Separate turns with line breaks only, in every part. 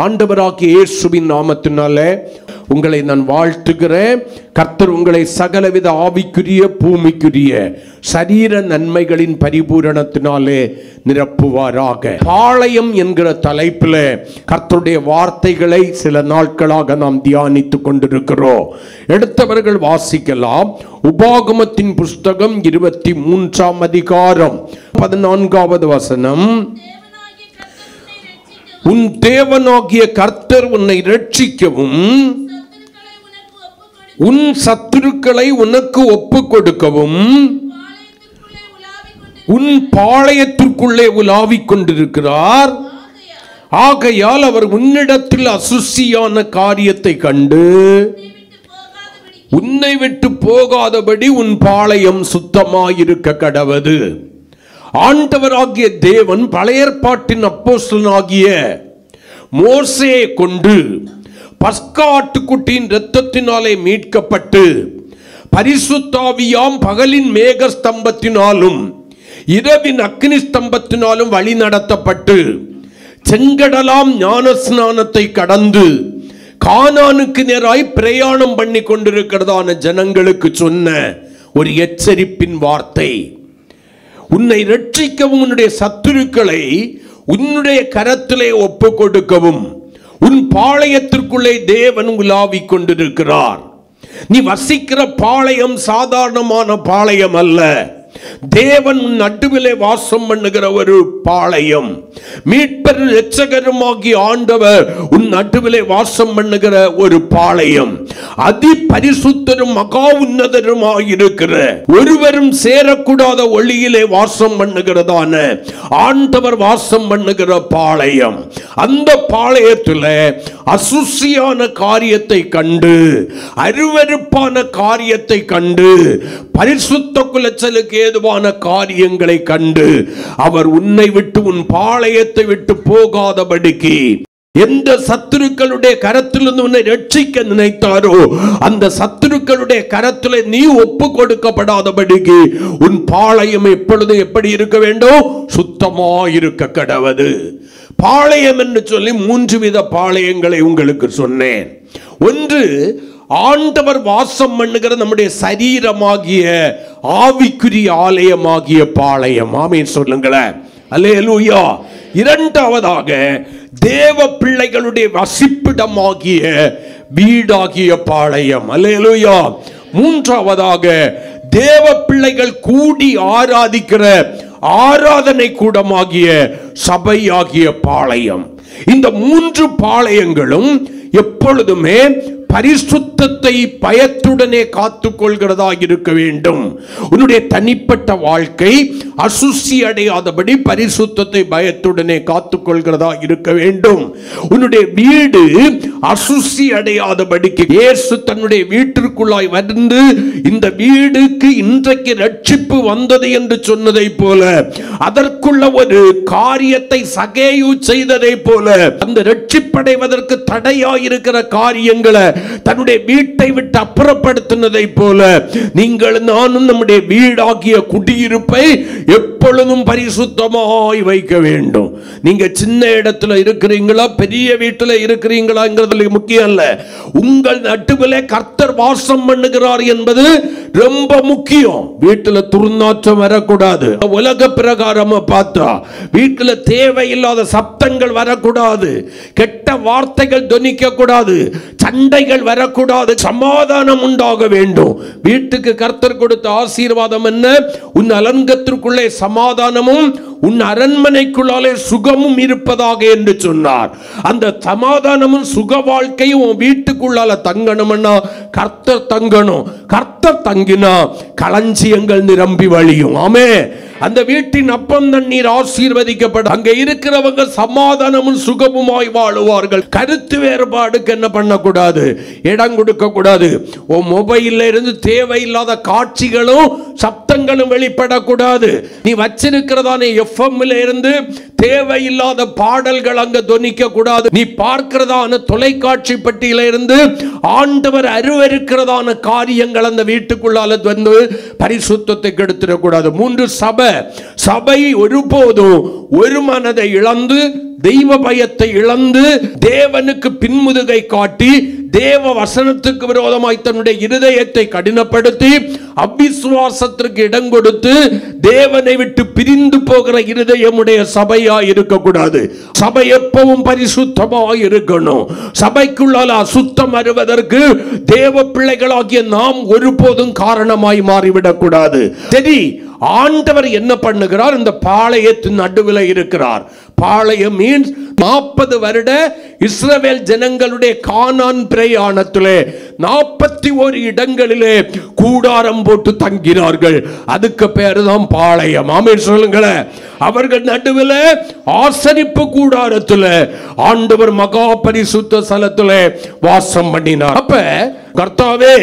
ஆண்டவராகிய இயேசுவின் நாமத்தினாலே உங்களை நான் வாழ்த்துகிறேன். கர்த்தர் உங்களை சகலவித ஆவிக்குரிய பூமிக்குரிய சரீர நன்மைகளின் பரிபூரணத்தினாலே நிரப்புவாராக. பாளையம் என்கிற தலைப்பில் கர்த்தருடைய வார்த்தைகளை சில நாட்களாக நாம் தியானித்துக் கொண்டிருக்கிறோம். எடுத்தவர்கள் வாசிக்கலாம். உபாகமத்தின் புஸ்தகம் 23ஆம் அதிகாரம் 14வது வசனம். உன் தேவனாகிய கர்த்தர் உன்னை ரட்சிக்கவும் உன் சத்துருக்களை உனக்கு ஒப்பு கொடுக்கவும் உன் பாளையத்திற்குள்ளே உலாவிக் கொண்டிருக்கிறார். ஆகையால் அவர் உன்னிடத்தில் அசுசியான காரியத்தை கண்டு உன்னை விட்டு போகாதபடி உன் பாளையம் சுத்தமாயிருக்க கடவது. ஆண்டவராகிய தேவன் பழைய ஏற்பாட்டின் அப்போஸ்தலனாகிய மோசேயை கொண்டு பஸ்கா ஆட்டுக்குட்டியின் இரத்தத்தினாலே மீட்கப்பட்டு பரிசுத்த ஆவியாம் பகலின் மேக ஸ்தம்பத்தினாலும் இரவின் அக்னி ஸ்தம்பத்தினாலும் வழி நடத்தப்பட்டு செங்கடலாம் ஞான ஸ்நானத்தை கடந்து கானானுக்கு நேராய் பிரயாணம் பண்ணி கொண்டிருக்கிறதான ஜனங்களுக்கு சொன்ன ஒரு எச்சரிப்பின் வார்த்தை. உன்னை ரட்சிக்கவும் உன்னுடைய சத்துருக்களை உன்னுடைய கரத்திலே ஒப்பு கொடுக்கவும் உன் பாளையத்திற்குள்ளே தேவன் உலாவிக் கொண்டிருக்கிறார். நீ வசிக்கிற பாளையம் சாதாரணமான பாளையம் அல்ல. தேவன் உன் நடுவிலே வாசம் பண்ணுகிற ஒரு பாளையம். மீட்பர் இரட்சகருமாகிய ஆண்டவர் உன் நடுவிலே வாசம் பண்ணுகிற ஒரு பாளையம். அதி பரிசுத்தரும் மகா உன்னதருமாயிருக்கிற ஒருவரும் சேரக்கூடாத ஒளியிலே வாசம் பண்ணுகிறதான ஆண்டவர் வாசம் பண்ணுகிற பாளையம். அந்த பாளையத்தில் அசுசியான காரியத்தை கண்டு அருவருப்பான காரியத்தை கண்டு பரிசுத்த குலைச்சலுக்கு ஏதுவான காரியங்களை கண்டு அவர் உன்னை விட்டு உன் பாளையத்தை விட்டு போகாதபடிக்கு எந்த சத்துருக்களுடைய கரத்திலிருந்து உன்னை ரட்சிக்க நினைத்தாரோ அந்த சத்துருக்களுடைய கரத்தில் நீ ஒப்பு கொடுக்கப்படாதபடிக்கு உன் பாளையம் எப்பொழுது எப்படி இருக்க வேண்டும்? சுத்தமாயிருக்க கடவது. பாளையம் என்று சொல்லி 3 வித பாளையங்களை உங்களுக்கு சொன்னேன். ஒன்று, ஆண்டவர் வாசம் பண்ணுகிற நம்முடைய சரீரமாகிய ஆவிக்குரிய ஆலயமாகிய பாளையம். ஆமென் சொல்லுங்களேன். அல்லேலூயா. இரண்டாவதாக, தேவ பிள்ளைகளுடைய வசிப்பிடமாகிய வீடாகிய பாளையம். அல்லேலூயா. மூன்றாவதாக, தேவ பிள்ளைகள் கூடி ஆராதிக்கிற ஆராதனை கூடமாகிய சபையாகிய பாளையம். இந்த 3 பாளையங்களும் எப்பொழுதுமே பரிசுத்தத்தை பயத்துடனே காத்துக்கொள்கிறதா இருக்க வேண்டும். உன்னுடைய தனிப்பட்ட வாழ்க்கை அசுசி அடையாதபடி பரிசுத்தத்தை பயத்துடனே காத்துக்கொள்கிறதா இருக்க வேண்டும். உன்னுடைய வீடு அசுசி அடையாதபடிக்கு இயேசு தன்னுடைய வீட்டிற்குள்ளாய் வந்து இந்த வீடுக்கு இன்றைக்கு ரட்சிப்பு வந்தது என்று சொன்னதை போல அதற்குள்ள ஒரு காரியத்தை சகேயு செய்ததை போல அந்த ரட்சிப்படைவதற்கு தடையாயிருக்கிற காரியங்களை தன்னுடைய வீட்டை விட்டு அப்புறப்படுத்தினதை போல நீங்கள் நானும் நம்முடைய வீடாகிய குடியிருப்பை எப்பொழுதும் பரிசுத்தமாய் வைக்க வேண்டும். நீங்க சின்ன இடத்துல இருக்கிறீங்களா பெரிய வீட்டில் இருக்கிறீங்களாங்கிறது முக்கியம் அல்ல. உங்கள் நடுவிலே கர்த்தர் வாசம் பண்ணுகிறார் என்பது ரொம்ப முக்கியம். வீட்டில் துர்நாற்றம் வரக்கூடாது. உலக பிரகாரமா பார்த்தா வீட்டில் தேவையில்லாத சப்தங்கள் வரக்கூடாது. கெட்ட வார்த்தைகள் தொனிக்க கூடாது. சண்டைகள் வரக்கூடாது. சமாதானம் உண்டாக வேண்டும். வீட்டுக்கு கர்த்தர் கொடுத்த ஆசீர்வாதம் என்ன? உன் அலங்கத்திற்குள்ளே சமாதானமும் உன் அரண்மனைக்குள்ளாலே சுகமும் இருப்பதாக என்று சொன்னார். அந்த சமாதானமும் சுக வாழ்க்கையும் உன் வீட்டுக்குள்ளால தங்கணும்னா கர்த்தர் தங்கணும். கர்த்தர் தங்கினா களஞ்சியங்கள் நிரம்பி வழியும். ஆமென். அந்த வீட்டின் அப்பம் தண்ணீர் ஆசீர்வதிக்கப்படும். அங்க இருக்கிறவங்க சமாதானமும் சுகமுமாய் வாழுவார்கள். கருத்து வேறுபாடுக்கு என்ன பண்ணக்கூடாது? இடம் கொடுக்க கூடாது. உன் மொபைல்ல இருந்து தேவையில்லாத காட்சிகளும் சப்தங்களும் வெளிப்படக்கூடாது. நீ வச்சிருக்கிறதான எஃப்எம்ல இருந்து தேவையில்லாத பாடல்கள் அங்க தொனிக்க கூடாது. நீ பார்க்கிறதான தொலைக்காட்சி பெட்டியில இருந்து ஆண்டவர் அருவருக்கிறதான காரியங்கள் அந்த வீட்டுக்குள்ளால வந்து பரிசுத்தத்தை கெடுத்துடக்கூடாது. 3, சபை ஒருபோதும் ஒரு மனதை இழந்து தெய்வ பயத்தை இழந்து தேவனுக்கு பின்முதுகை காட்டி தேவ வசனத்துக்கு விரோதமாய் தன்னுடைய இருதயத்தை கடினப்படுத்தி அவிசுவாசத்திற்கு இடம் கொடுத்து தேவனை விட்டு பிரிந்து போகிற இருதயமுடைய சபையா இருக்கக்கூடாது. சபை எப்பவும் பரிசுத்தமாக இருக்கணும். சபைக்குள்ளால் அசுத்தம் வருவதற்கு தேவ பிள்ளைகளாகிய நாம் ஒருபோதும் காரணமாய் மாறிவிடக் கூடாது. சரி, ஆண்டவர் என்ன பண்ணுகிறார்? இந்த பாளையத்தின் நடுவில் இருக்கிறார். பாளையம் மீன்ஸ் 40 வருட இஸ்ரவேல் ஜனங்களுடைய கானான் பிரயாணத்திலே 41 இடங்களிலே கூடாரம் போட்டு தங்கினார்கள். அதுக்கு பேரு தான் பாளையம். ஆமென் சொல்லுங்களேன். அவர்கள் நடுவில் ஆசரிப்பு கூடாரத்தில் ஆண்டவர் மகா பரிசுத்த ஸ்தலத்திலே வாசம் பண்ணினார். அப்ப கர்த்தாவே,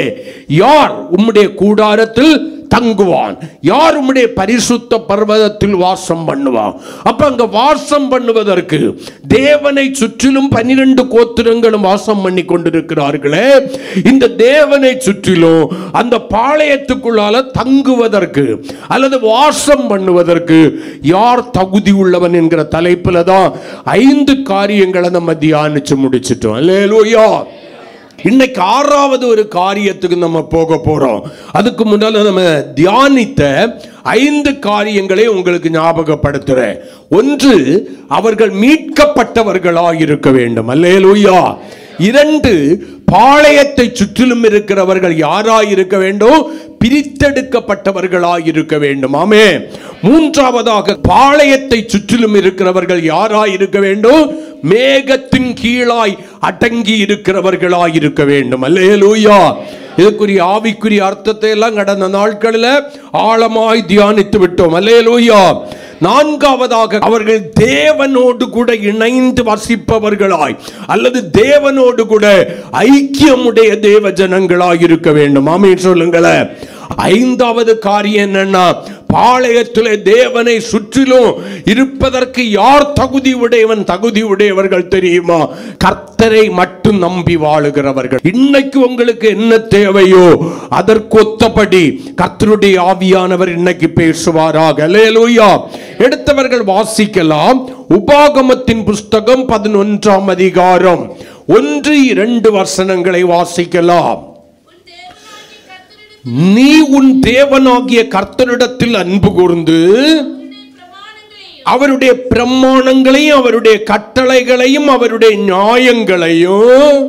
யார் உம்முடைய கூடாரத்தில் தங்குவான்? யார் உம்முடைய பரிசுத்த பர்வதத்தில் வாசம் பண்ணுவான்? அப்ப அங்க வாசம் பண்ணுவதற்கு தேவனை சுற்றிலும் 12 கோத்திரங்களும் வாசம் பண்ணி கொண்டிருக்கிறார்களே. இந்த தேவனை சுற்றிலும் அந்த பாளையத்துக்குள்ளால தங்குவதற்கு அல்லது வாசம் பண்ணுவதற்கு யார் தகுதி உள்ளவன் என்கிற தலைப்புல தான் 5 காரியங்களை நம்ம தியானிச்சு முடிச்சிட்டோம். அல்லேலூயா. இன்னைக்கு 6வது ஒரு காரியத்துக்கு நம்ம போக போறோம். அதுக்கு முன்னால நம்ம தியானித்த 5 காரியங்களை உங்களுக்கு ஞாபகப்படுத்துறேன். 1, அவர்கள் மீட்கப்பட்டவர்களாக இருக்க வேண்டும். அல்லேலூயா. 2, பாளையத்தை சுற்றிலும் இருக்கிறவர்கள் யாராய் இருக்க வேண்டும்? பிரித்தெடுக்கப்பட்டவர்களாய் இருக்க வேண்டும். ஆமென். 3வது, பாளையத்தை சுற்றிலும் இருக்கிறவர்கள் யாராய் இருக்க வேண்டும்? மேகத்தின் கீழாய் அடங்கி இருக்கிறவர்களாய் இருக்க வேண்டும். அல்லேலூயா. இதுக்குரிய ஆவிக்குரிய அர்த்தத்தை எல்லாம் கடந்த நாட்களில் ஆழமாய் தியானித்து விட்டோம். அல்லேலூயா. 4வது, அவர்கள் தேவனோடு கூட இணைந்து வசிப்பவர்களாய் அல்லது தேவனோடு கூட ஐக்கியமுடைய தேவ ஜனங்களாய் இருக்க வேண்டும். ஆமென் சொல்லுங்களேன். 5வது காரியம் என்னன்னா, பாளையத்திலே தேவனை சுற்றிலும் இருப்பதற்கு யார் தகுதி உடையவன்? தகுதி உடையவர்கள் தெரியுமா? கர்த்தரை மட்டும் நம்பி வாழுகிறவர்கள். இன்னைக்கு உங்களுக்கு என்ன தேவையோ அதற்கொத்தபடி கர்த்தருடைய ஆவியானவர் இன்னைக்கு பேசுவாராக. அல்லேலூயா. எடுத்தவர்கள் வாசிக்கலாம். உபாகமத்தின் புஸ்தகம் 11ஆம் அதிகாரம் 1-2 வசனங்களை வாசிக்கலாம். நீ உன் தேவனாகிய கர்த்தரிடத்தில் அன்பு கூர்ந்து அவருடைய பிரமாணங்களையும் அவருடைய கட்டளைகளையும் அவருடைய நியாயங்களையும்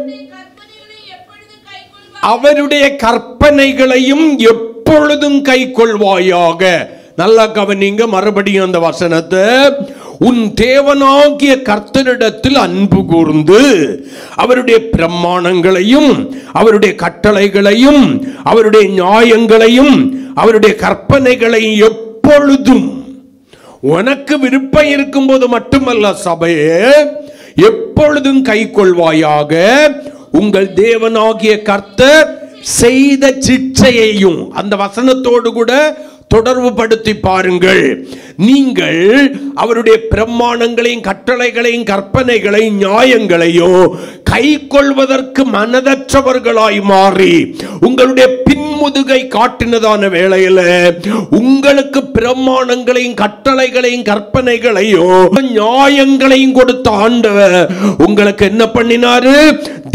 அவருடைய கற்பனைகளையும் எப்பொழுதும் கைக்கொள்வாயாக. நல்லா கவனிங்க, மறுபடியும் அந்த வசனத்தை. உன் தேவனாகிய கர்த்தரிடத்தில் அன்பு கூர்ந்து அவருடைய பிரமாணங்களையும் அவருடைய கட்டளைகளையும் அவருடைய நியாயங்களையும் அவருடைய கற்பனைகளையும் எப்பொழுதும், உனக்கு விருப்பம் இருக்கும்போது மட்டுமல்ல சபையே, எப்பொழுதும் கைக்கொள்வாயாக. உங்கள் தேவனாகிய கர்த்தர் செய்த சிட்சையையும், அந்த வசனத்தோடு கூட தொடர்பு படுத்தி பாருங்கள். நீங்கள் அவருடைய பிரமாணங்களையும் கட்டளைகளையும் கற்பனைகளையும் நியாயங்களையும் கை கொள்வதற்கு மனதற்றவர்களாய் மாறி உங்களுடைய பின்முதுகை காட்டினதான வேளையில் உங்களுக்கு பிரமாணங்களையும் கட்டளைகளையும் கற்பனைகளையும் நியாயங்களையும் கொடுத்த ஆண்டவர் உங்களுக்கு என்ன பண்ணினாரு?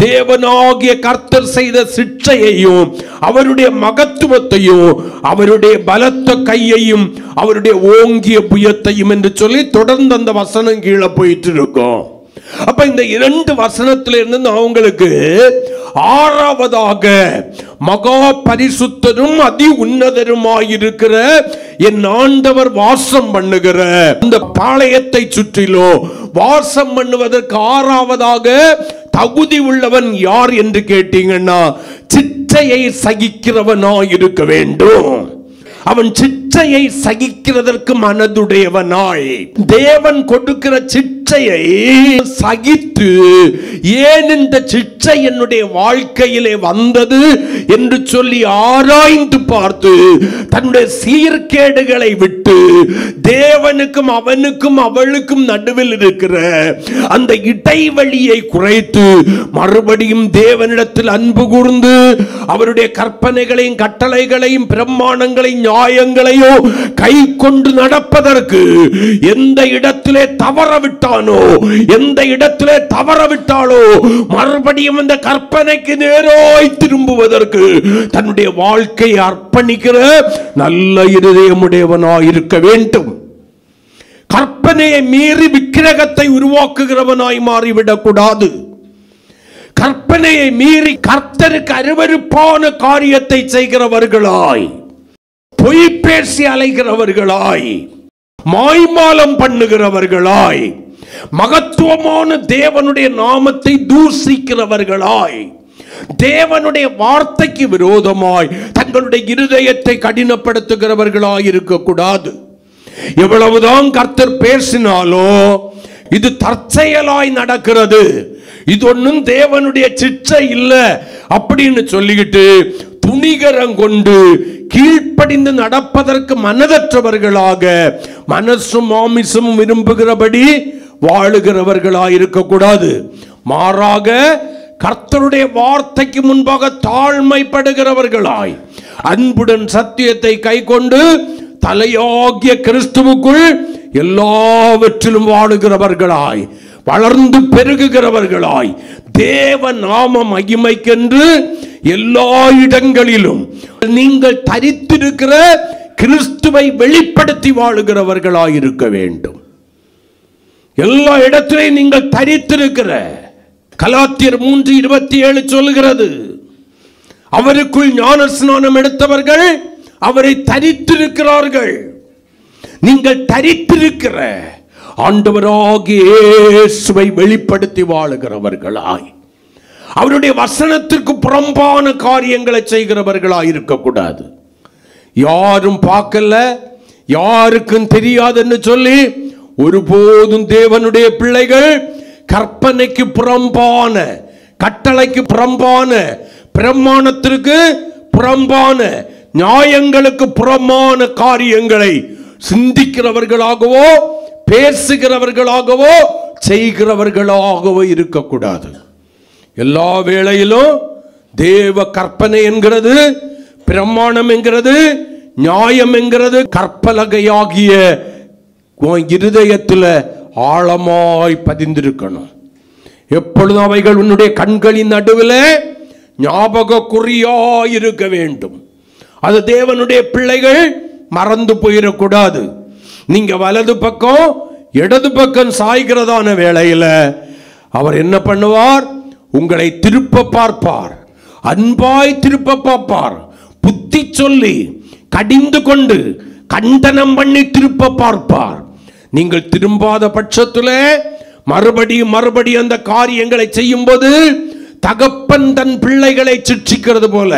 தேவனாகிய கர்த்தர் செய்த சிட்சையையும் அவருடைய மகத்துவத்தையும் அவருடைய பலத்த கையையும் அவருடைய ஓங்கிய புயத்தையும் என்று சொல்லி தொடர்ந்து அந்த வசனம் கீழே போயிட்டு இருக்கும். அப்ப இந்த 2 வசனத்திலிருந்து நான் உங்களுக்கு 6வதாக மகா பரிசுத்தரும் அதி உன்னதருமாயிருக்கிற என் ஆண்டவர் வாசம் பண்ணுகிற இந்த பாளையத்தை சுற்றிலோ வாசம் பண்ணுவதற்கு 6வதாக தகுதி உள்ளவன் யார் என்று கேட்டீங்கன்னா, சிட்சையை சகிக்கிறவனாய் இருக்க வேண்டும். அவன் சிட்சையை சகிக்கிறதற்கு மனதுடையவனாய் தேவன் கொடுக்கிற சிட்சையை சகித்து, ஏன் இந்த சிட்சை என்னுடைய வாழ்க்கையிலே வந்தது என்று சொல்லி ஆராய்ந்து பார்த்து தன்னுடைய சீர்கேடுகளை விட்டு தேவனுக்கும் அவனுக்கும் அவளுக்கும் நடுவில் இருக்கிற அந்த இடைவெளியை குறைத்து மறுபடியும் தேவனிடத்தில் அன்பு கூர்ந்து அவருடைய கற்பனைகளையும் கட்டளைகளையும் பிரமாணங்களையும் நியாயங்களையும் கை கொண்டு நடப்பதற்கு எந்த இடத்திலே தவறவிட்டானோ, எந்த இடத்திலே தவறவிட்டாலோ மறுபடியும் அந்த கற்பனைக்கு நேராய் திரும்புவதற்கு தன்னுடைய வாழ்க்கையை அர்ப்பணிக்கிற நல்ல இருதயமுடையவனாய் இருக்க வேண்டும். கற்பனையை மீறி விக்கிரகத்தை உருவாக்குகிறவனாய் மாறிவிடக் கூடாது. கற்பனையை மீறி கர்த்தருக்கு அருவருப்பான காரியத்தை செய்கிறவர்களாய், பொய் பேசி அலைகிறவர்களாய், மாய்மாலம் பண்ணுகிறவர்களாய், மகத்துவமான தேவனுடைய நாமத்தை தூசிக்கிறவர்களாய், தேவனுடைய வார்த்தைக்கு விரோதமாய் தங்களுடைய இருதயத்தை கடினப்படுத்துகிறவர்களாய் இருக்கக்கூடாது. எவ்வளவுதான் கர்த்தர் பேசினாலோ இது தற்செயலாய் நடக்கிறது, இது ஒன்னும் தேவனுடைய சிச்சை இல்லை அப்படின்னு சொல்லிக்கிட்டு துணிகரம் கொண்டு கீழ்ப்படிந்து நடப்பதற்கு மனதற்றவர்களாக, மனசும் மாமிசமும் விரும்புகிறபடி வாழுகிறவர்களாய் இருக்கக்கூடாது. மாறாக கர்த்தருடைய வார்த்தைக்கு முன்பாக தாழ்மைப்படுகிறவர்களாய், அன்புடன் சத்தியத்தை கைக்கொண்டு தலையாகிய கிறிஸ்துவுக்குள் எல்லாவற்றிலும் வாழுகிறவர்களாய், வளர்ந்து பெருகுகிறவர்களாய், தேவ நாம மகிமைக்கென்று எல்லா இடங்களிலும் நீங்கள் தரித்திருக்கிற கிறிஸ்துவை வெளிப்படுத்தி வாழுகிறவர்களாய் இருக்க வேண்டும். எல்லா இடத்திலையும் நீங்கள் தரித்திருக்கிற, கலாத்தியர் 3:27 சொல்கிறது, அவருக்குள் ஞான ஸ்நானம் எடுத்தவர்கள் அவரை தரித்திருக்கிறார்கள். நீங்கள் தரித்திருக்கிற ஆண்டவராகிய இயேசுவை வெளிப்படுத்தி வாழுகிறவர்களாய், அவருடைய வசனத்திற்கு புறம்பான காரியங்களை செய்கிறவர்களாய் இருக்கக்கூடாது. யாரும் பார்க்கல, யாருக்கும் தெரியாதுன்னு சொல்லி ஒருபோதும் தேவனுடைய பிள்ளைகள் கற்பனைக்கு புறம்பான, கட்டளைக்கு புறம்பான, பிரமாணத்திற்கு புறம்பான, நியாயங்களுக்கு புறம்பான காரியங்களை சிந்திக்கிறவர்களாகவோ பேசுகிறவர்களாகவோ செய்கிறவர்களாகவோ இருக்கக்கூடாது. எல்லா வேளையிலும் தேவ கற்பனை என்கிறது, பிரமாணம் என்கிறது, நியாயம் என்கிறது கற்பலகையாகிய இருதயத்தில் ஆழமாய் பதிந்திருக்கணும். எப்பொழுதும் அவைகள் உன்னுடைய கண்களின் நடுவில் ஞாபக குறியாய் இருக்க வேண்டும். அது தேவனுடைய பிள்ளைகள் மறந்து போயிடக்கூடாது. நீங்க வலது பக்கம் இடது பக்கம் சாய்கிறதான வேளையில அவர் என்ன பண்ணுவார்? உங்களை திருப்ப பார்ப்பார், அன்பாய் திருப்ப பார்ப்பார், புத்தி சொல்லி கடிந்து கொண்டு கண்டனம் பண்ணி திருப்ப பார்ப்பார். நீங்கள் திரும்பாத பட்சத்தில் மறுபடியும் மறுபடியும் அந்த காரியங்களை செய்யும் போது தகப்பன் தன் பிள்ளைகளை சிட்சிக்கிறது போல,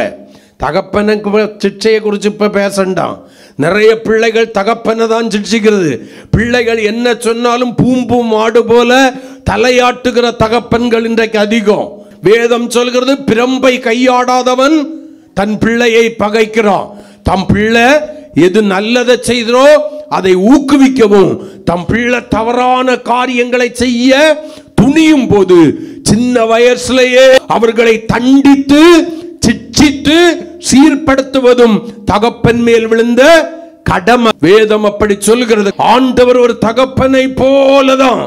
தகப்பனுக்கு சிட்சையை குறித்து இப்ப பேசண்டாம். நிறைய பிள்ளைகள் தகப்பனை தான் சிட்சிக்கிறது. பிள்ளைகள் என்ன சொன்னாலும் பூம்பூம் ஆடு போல தலையாட்டுகிற தகப்பன்கள் இன்றைக்கு அதிகம். வேதம் சொல்கிறது, பிரம்பை கையாடாதவன் தன் பிள்ளையை பகைக்கிறான். தம் பிள்ளை எது நல்லதை செய்தோ அதை ஊக்குவிக்கவும், தம் பிள்ளை தவறான காரியங்களை செய்ய துணியும் போது சின்ன வயசுலேயே அவர்களை தண்டித்து சிட்சித்து சீர்படுத்துவதும் தகப்பன் மேல் விழுந்த கடமை. வேதம் அப்படி சொல்கிறது. ஆண்டவர் ஒரு தகப்பனை போலதான்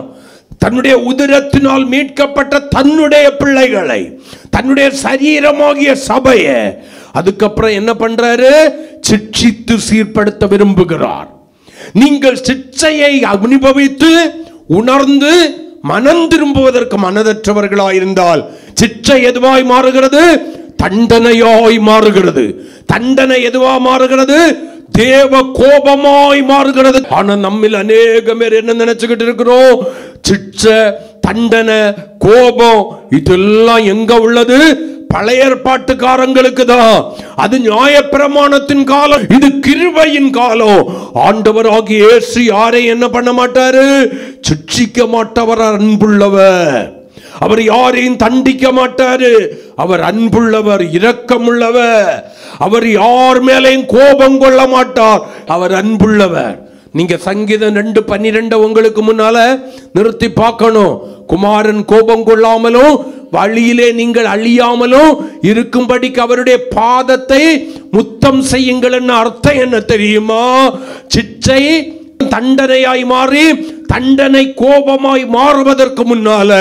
தன்னுடைய உதிரத்தினால் மீட்கப்பட்ட தன்னுடைய பிள்ளைகளை, தன்னுடைய சரீரமாகிய சபையை அதுக்கப்புறம் என்ன பண்றாரு? சிட்சித்து சீர்படுத்த விரும்புகிறார். நீங்கள் சிட்சையை அனுபவித்து உணர்ந்து மனம் திரும்புவதற்கு மனதற்றவர்களாயிருந்தால் சிட்சை எதுவாய் மாறுகிறது? தண்டனையாய் மாறுகிறது. தண்டனை எதுவா மாறுகிறது? தேவ கோபமாய் மாறுகிறது. ஆனா நம்மில் அநேக பேர் என்ன நினைச்சுக்கிட்டு இருக்கிறோம்? சிட்சை, தண்டனை, கோபம் இதெல்லாம் எங்க உள்ளது? பழைய ஏற்பாட்டுக்காரங்களுக்கு தான். அது நியாயப்பிரமாணத்தின் காலம், இது கிருபையின் காலம். ஆண்டவராகிய இயேசு யாரை என்ன பண்ண மாட்டாரு? சிட்சிக்க மாட்டவர், அன்புள்ளவர். அவர் யாரையும் தண்டிக்க மாட்டாரு. அவர் அன்புள்ளவர், இரக்கமுள்ளவர். அவர் யார் மேலையும் கோபம் கொள்ள மாட்டார். அவர் அன்புள்ளவர். நீங்க சங்கீதம் 2:12 உங்களுக்கு முன்னால நிறுத்தி பார்க்கணும். குமாரன் கோபம் கொள்ளாமலும் வழியிலே நீங்கள் அழியாமலும் இருக்கும்படிக்கு அவருடைய பாதத்தை முத்தம் செய்யுங்கள். என்ன அர்த்தம் என்ன தெரியுமா? சிச்சை தண்டனையாய் மாறி தண்டனை கோபமாய் மாறுவதற்கு முன்னால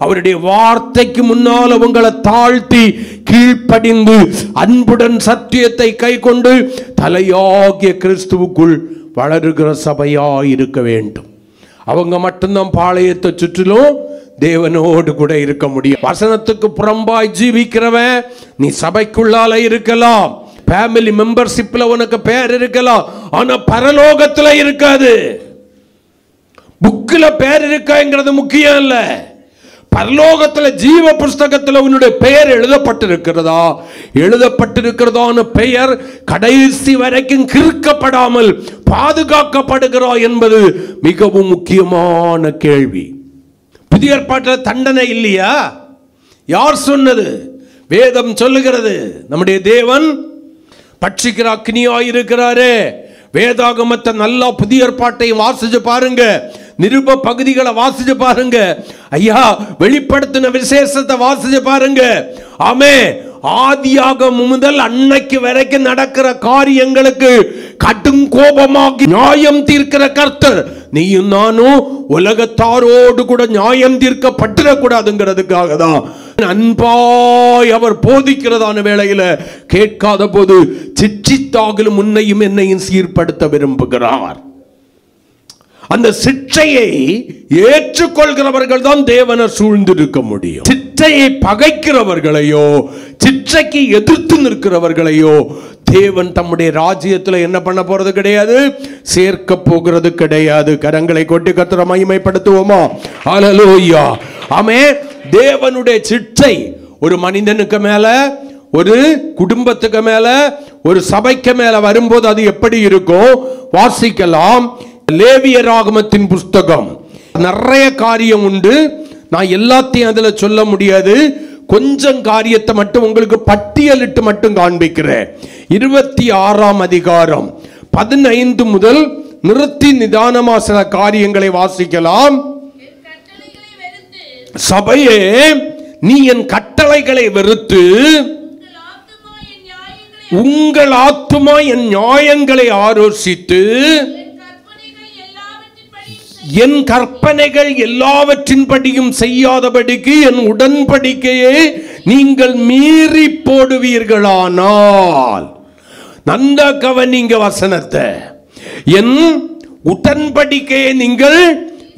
அவருடைய வார்த்தைக்கு முன்னால உங்களை தாழ்த்தி கீழ்ப்படிந்து அன்புடன் சத்தியத்தை கை கொண்டு தலையாகிய கிறிஸ்துவுக்குள் வளருகிற சபையாய் இருக்க வேண்டும். அவங்க மட்டும்தான் பாளையத்தை சுற்றிலும் தேவனோடு கூட இருக்க முடியும். வசனத்துக்கு புறம்பாய் ஜீவிக்கிறவன் நீ சபைக்குள்ளால இருக்கலாம், ஃபேமிலி மெம்பர்ஷிப்ல உனக்கு பேர் இருக்கலாம், ஆனா பரலோகத்துல இருக்காது. புக்ல பேர் இருக்காங்கிறது முக்கியம் இல்ல. பரலோகத்துல ஜீவ புஸ்தகத்துல உன்னுடைய பெயர் எழுதப்பட்டிருக்கிறதான பெயர் கடைசி வரைக்கும் கிறுக்கப்படாமல் பாதுகாக்கப்படுகிறா என்பது மிகவும் முக்கியமான கேள்வி. புதிய ஏற்பாட்டில் தண்டனை இல்லையா? யார் சொன்னது? வேதம் சொல்லுகிறது. நம்முடைய தேவன் பட்சிக்கிற அக்னியாய் இருக்கிறாரே. வேதாகமத்தை நல்லா புதிய ஏற்பாட்டை வாசிச்சு பாருங்க, நிருப பகுதிகளை வாசிச்சு பாருங்க, ஐயா வெளிப்படுத்தின விசேஷத்தை வாசிச்சு பாருங்க. ஆமே, ஆதியாகமம் முதல் அன்னைக்கு வரைக்கும் நடக்கிற காரியங்களுக்கு கடும் கோபமாகி நியாயம் தீர்க்கிற கர்த்தர் நீயும் நானும் உலகத்தாரோடு கூட நியாயம் தீர்க்கப்பட்டிடக்கூடாதுங்கிறதுக்காக தான் அன்பாய் அவர் போதிக்கிறதான வேளையில கேட்காத போது சிட்சித்தாகிலும் உன்னையும் என்னையும் சீர்படுத்த விரும்புகிறார். அந்த சிற்றையை ஏற்றுக்கொள்கிறவர்கள் தான் தேவனை சூழ்ந்திருக்க முடியும். சிற்றையை பகைக்கிறவர்களையோ சிற்றைக்கு எதிர்த்து நிற்கிறவர்களையோ தேவன் தம்முடைய ராஜ்யத்தில் என்ன பண்ண போறது கிடையாது, சேர்க்க போகிறது கிடையாது. கரங்களை கொட்டி கர்த்தரை மகிமைப்படுத்துவோமா? ஹல்லேலூயா. ஆமென். தேவனுடைய சிற்றை ஒரு மனிதனுக்கு மேல, ஒரு குடும்பத்துக்கு மேல, ஒரு சபைக்கு மேல வரும்போது அது எப்படி இருக்கும் வாசிக்கலாம். லேவியராகமத்தின் புஸ்தகம் நிறைய காரியம் உண்டு, நான் எல்லாத்தையும் அதுல சொல்ல முடியாது. கொஞ்சம் காரியத்தை மட்டும் உங்களுக்கு பட்டியலிட்டு மட்டும் காண்பிக்கிறேன். 26ஆம் அதிகாரம் 15 முதல் நிறுத்தி நிதானமா சில காரியங்களை வாசிக்கலாம். சபையே, நீ என் கட்டளைகளை வெறுத்து உங்கள் ஆத்துமா என் நியாயங்களை ஆலோசித்து என் கற்பனைகள் எல்லாவற்றின்படியும் செய்யாதபடிக்கு என் உடன்படிக்கையை நீங்கள் மீறி போடுவீர்களானால், நன்றாக கவனிங்க வசனத்தை, என் உடன்படிக்கையை நீங்கள்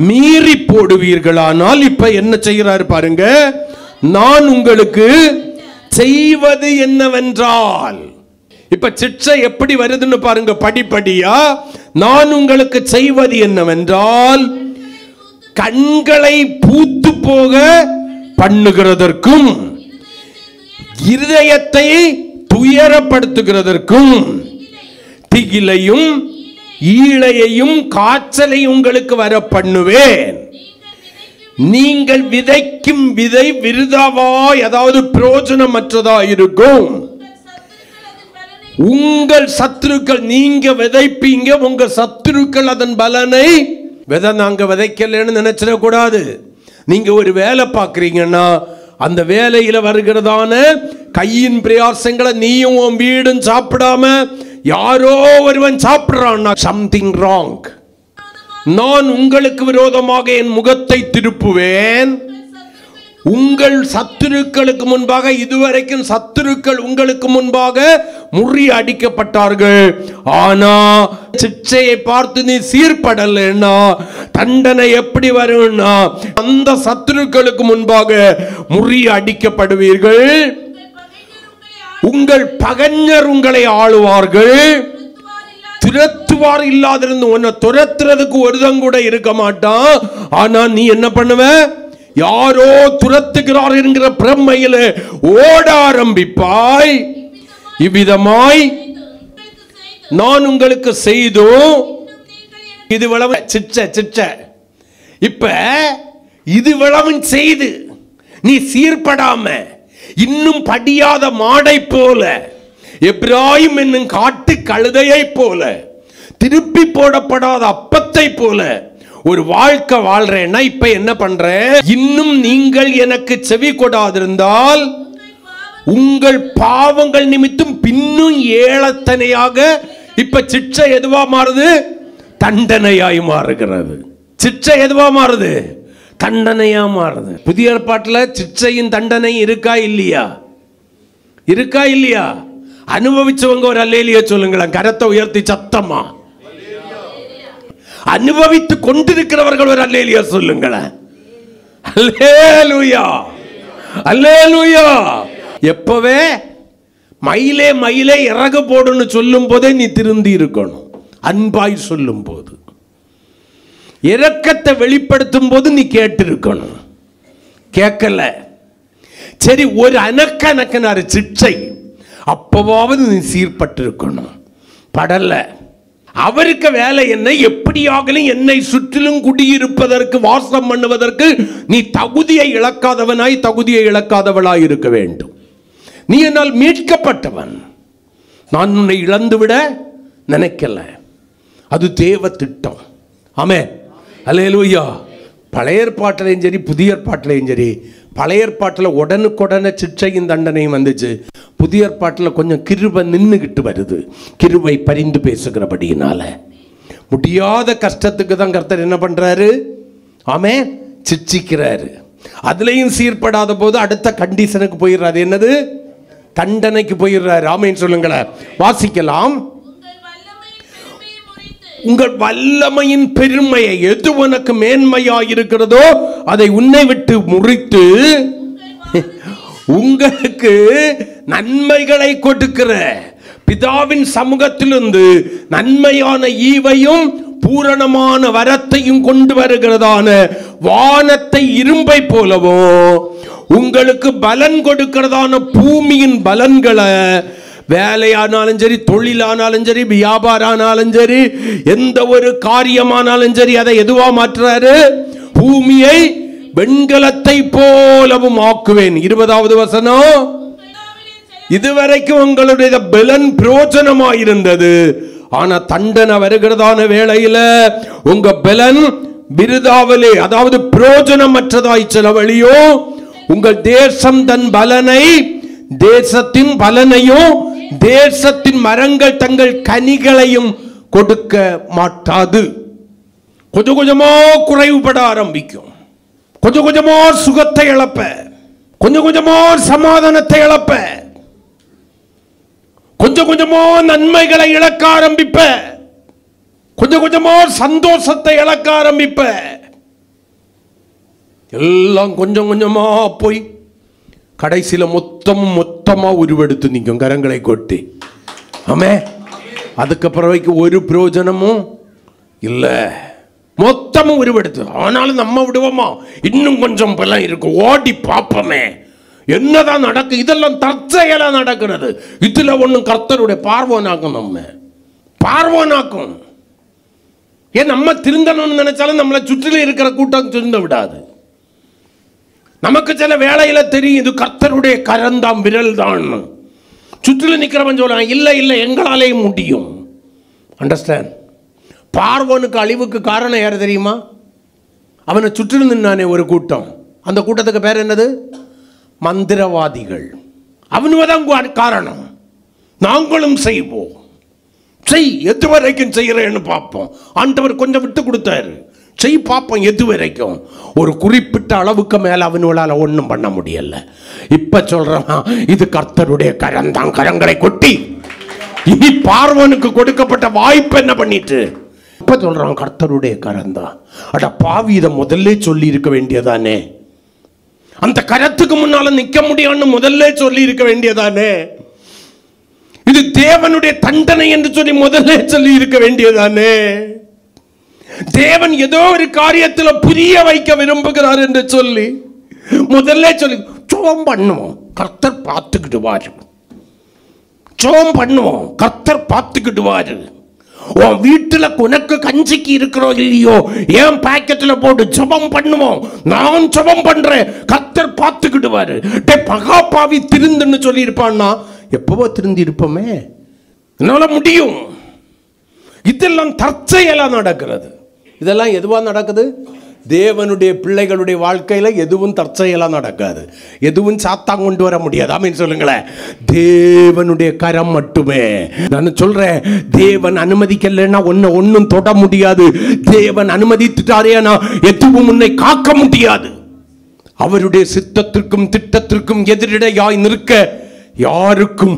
மீறி போடுவீர்களானால், இப்ப என்ன செய்கிறார் பாருங்க, நான் உங்களுக்கு செய்வது என்னவென்றால், இப்ப சிற்றை எப்படி வருதுன்னு பாருங்க படிப்படியா. நான் உங்களுக்கு செய்வது என்னவென்றால், கண்களை பூத்து போக பண்ணுகிறதற்கும் இருதயத்தை துயரப்படுத்துகிறதற்கும் திகிலையும் ஈழையையும் காய்ச்சலையும் உங்களுக்கு வர பண்ணுவேன். நீங்கள் விதைக்கும் விதை விருதாவாய், அதாவது பிரயோஜனமற்றதா இருக்கும். உங்கள் சத்துருக்கள், நீங்க விதைப்பீங்க, உங்க சத்துருக்கள் அதன் பலனை விதை நாங்க விதைக்கலன்னு நினைச்சிடக்கூடாது. நீங்க ஒரு வேலை பார்க்குறீங்கன்னா அந்த வேலையில வருகிறதான கையின் பிரயாசங்களை நீயும் உன் வீடும் சாப்பிடாம யாரோ ஒருவன் சாப்பிடுறான், சம்திங் ராங். நான் உங்களுக்கு விரோதமாக என் முகத்தை திருப்புவேன். உங்கள் சத்துருக்களுக்கு முன்பாக, இதுவரைக்கும் சத்துருக்கள் உங்களுக்கு முன்பாக முறியடிக்கப்பட்டார்கள். ஆனா சிற்றையை பார்த்து நீ சீர்படலைன்னா தண்டனை எப்படி வரும்னா, அந்த சத்துருக்களுக்கு முன்பாக முறியடிக்கப்படுவீர்கள். உங்கள் பகைஞர் உங்களை ஆளுவார்கள். துரத்துவார் இல்லாதிருந்து உன்னை துரத்துறதுக்கு ஒருதம் கூட இருக்க மாட்டான். ஆனா நீ என்ன பண்ணுவ, யாரோ துரத்துகிறார் என்கிற பிரமையில ஓட ஆரம்பிப்பாய். இவ்விதமாய் நான் உங்களுக்கு செய்தோம். இது விளவு சிச்ச இப்ப இது விளவும் செய்து நீ சீர்படாம இன்னும் படியாத மாடை போல, எப்ராயிம் என்னும் காட்டு கழுதையை போல, திருப்பி போடப்படாத அப்பத்தை போல ஒரு வாழ்க்கை வாழ்றேன்னா இப்ப என்ன பண்றேன்? இன்னும் நீங்கள் எனக்கு செவி கொடாதிருந்தால் உங்கள் பாவங்கள் நிமித்தம் பின்னும் ஏளத்தனையாக, இப்ப சிட்சை எதுவா மாறுது? தண்டனையாய் மாறுகிறது. சிட்சை எதுவா மாறுது? தண்டனையா மாறுது. புதிய ஏற்பாட்டுல சிட்சையின் தண்டனை இருக்கா இல்லையா? இருக்கா இல்லையா? அனுபவிச்சவங்க ஒரு அல்லேலியா சொல்லுங்களேன், கரத்தை உயர்த்தி சத்தமா. அனுபவித்து கொண்டிருக்கிறவர்கள் ஒரு அல்லேலியா சொல்லுங்களேன். அல்லேலூயா, அல்லேலூயா. எப்பவே மயிலே மயிலே இறகு போடுன்னு சொல்லும் போதே நீ திருந்தி இருக்கணும். அன்பாய் சொல்லும் போது, இரக்கத்தை வெளிப்படுத்தும் போது நீ கேட்டு இருக்கணும். கேட்கல, சரி ஒரு அனக்கனாரு சிட்சை, அப்பவாவது நீ சீர்பட்டு இருக்கணும். படல. அவருக்கு வேலை என்ன? எப்படியாகலும் என்னை சுற்றிலும் குடியிருப்பதற்கு, வாசம் பண்ணுவதற்கு நீ தகுதியை இழக்காதவனாய், தகுதியை இழக்காதவளாய் இருக்க வேண்டும். நீ என்னால் மீட்கப்பட்டவன், நான் உன்னை இழந்துவிட நினைக்கல. அது தேவ திட்டம். ஆமென், அல்லேலூயா. பழைய ஏற்பாட்டிலையும் சரி புதிய ஏற்பாட்டிலையும் சரி, பழைய ஏற்பாட்டில் உடனுக்குடனே சிட்சையின் தண்டனையும் வந்துச்சு. புதிய ஏற்பாட்டில் கொஞ்சம் கிருபை நின்றுகிட்டு வருது. கிருபை பரிந்து பேசுகிறபடியினால முடியாத கஷ்டத்துக்கு தான் கர்த்தர் என்ன பண்றாரு? ஆமென், சிட்சிக்கிறாரு. அதுலேயும் சீர்படாத போது அடுத்த கண்டிஷனுக்கு போயிடுறாரு. என்னது? தண்டனைக்கு போயிடுறாரு. ஆமென் சொல்லுங்களேன். வாசிக்கலாம். உங்கள் வல்லமையின் பெருமையை, எது உனக்கு மேன்மையாக இருக்கிறதோ அதை உன்னை விட்டு முறித்து உங்களுக்கு நன்மைகளை கொடுக்கிற பிதாவின் சமூகத்திலிருந்து நன்மையான ஈவையும் பூரணமான வரத்தையும் கொண்டு வருகிறதான வானத்தை இரும்பை போலவும் உங்களுக்கு பலன் கொடுக்கிறதான பூமியின் பலன்களை, வேலையானாலும் சரி, தொழிலானாலும் சரி, வியாபாரம் ஆனாலும் சரி, எந்த ஒரு காரியமானாலும் சரி, அதை எதுவா மாற்றுறாரு? பூமியை வெண்கலத்தை போலவும் ஆக்குவேன். 20வது வசனம். இதுவரைக்கும் உங்களுடைய பலன் பிரயோஜனமாயிருந்தது. ஆனா தண்டனை வருகிறதான வேளையில உங்க பலன் விருதாவலே, அதாவது பிரயோஜனமற்றதாய் செலவழியோ. உங்கள் தேசம் தன் பலனை, தேசத்தின் பலனையும் தேசத்தின் மரங்கள் தங்கள் கனிகளையும் கொடுக்க மாட்டாது. கொஞ்சம் கொஞ்சமா குறைவுபட ஆரம்பிக்கும். கொஞ்சம் கொஞ்சமா சுகத்தை இழப்ப, கொஞ்சம் கொஞ்சமா சமாதானத்தை இழப்ப, கொஞ்சம் கொஞ்சமா நன்மைகளை இழக்க ஆரம்பிப்ப, கொஞ்சம் கொஞ்சமா சந்தோஷத்தை இழக்க ஆரம்பிப்ப. எல்லாம் கொஞ்சம் கொஞ்சமா போய் கடைசியில மொத்தமா உருவெடுத்து நிற்கும், கரங்களை கொட்டி. ஆமே, அதுக்கப்புறம் ஒரு பிரயோஜனமும் இல்ல, மொத்தமும் உருவெடுத்து. ஆனாலும் நம்ம விடுவோமா? இன்னும் கொஞ்சம் பலம் இருக்கு, ஓடி பார்ப்போமே என்னதான் நடக்கும். இதெல்லாம் தற்செயலா நடக்கிறது. இதுல ஒண்ணும் கர்த்தருடைய பார்வோனாக்கும், நம்ம பார்வோனாக்கும். ஏன் நம்ம திருந்தணும்னு நினைச்சாலும் நம்மளை சுற்றில இருக்கிற கூட்டம் திருந்த விடாது. நமக்கு சில வேளையில தெரியும் இது கர்த்தருடைய கரந்தாம், விரல் தான். சுற்றில நிக்கிறவன் சொல்றான், இல்ல இல்ல எங்களாலேயும் முடியும். அண்டர்ஸ்டாண்ட்? பார்வோனுக்கு அழிவுக்கு காரணம் யாரு தெரியுமா? அவனை சுற்றிலும் நின்னானே ஒரு கூட்டம். அந்த கூட்டத்துக்கு பேர் என்னது? மந்திரவாதிகள். அவனுதான் காரணம். நாங்களும் செய்வோம், செய், எது வரைக்கும் செய்யறேன்னு பார்ப்போம். ஆண்டவர் கொஞ்சம் விட்டு கொடுத்தாரு, செய் பார்ப்போம் எது வரைக்கும். ஒரு குறிப்பிட்ட அளவுக்கு மேல அவனுளால ஒன்றும் பண்ண முடியல. இப்ப சொல்றான் இது கர்த்தருடைய கரந்தான், கரங்களை கொட்டி. இனி பார்வனுக்கு கொடுக்கப்பட்ட வாய்ப்பு என்ன பண்ணிட்டு இப்ப சொல்றான் கர்த்தருடைய கரந்தான். அட பாவி, இதை முதல்ல சொல்லி இருக்க வேண்டியதானே. அந்த கரத்துக்கு முன்னால நிக்க முடியான்னு முதல்ல சொல்லி இருக்க வேண்டியதானே. இது தேவனுடைய தண்டனை என்று சொல்லி முதல்ல சொல்லி இருக்க வேண்டியதானே. தேவன் ஏதோ ஒரு காரியத்தில் புரிய வைக்க விரும்புகிறார் என்று சொல்லி முதல்ல சொல்லி ஜெபம் பண்ணுவோம், கர்த்தர் பார்த்துக்கிடுவாரு. ஜெபம் பண்ணுவோம், கர்த்தர் பார்த்துக்கிடுவாரு. உன் வீட்டுல உனக்கு கஞ்சிக்கு இருக்கிறோம் இல்லையோ, ஏன் பாக்கெட்ல போட்டு ஜெபம் பண்ணுவோம். நான் ஜெபம் பண்றேன், கர்த்தர் பார்த்துக்கிடுவாரு. பகாப்பாவி திருந்துன்னு சொல்லி இருப்பான்னா எப்பவோ திருந்தி இருப்போமே. என்னால முடியும். இதெல்லாம் தற்செயலா நடக்கிறது. இதெல்லாம் எதுவா நடக்குது? தேவனுடைய பிள்ளைகளுடைய வாழ்க்கையில எதுவும் தற்செயலா நடக்காது, எதுவும் சாத்தான் கொண்டு வர முடியாது. ஆமென் சொல்லுங்களேன். தேவனுடைய கரம் மட்டுமே. நான் சொல்றேன், தேவன் அனுமதிக்கலைன்னா ஒன்னும் தொட முடியாது. தேவன் அனுமதித்துட்டாரேனா எதுவும் உன்னை காக்க முடியாது. அவருடைய சித்தத்திற்கும் திட்டத்திற்கும் எதிரிடையாய் நிற்க யாருக்கும்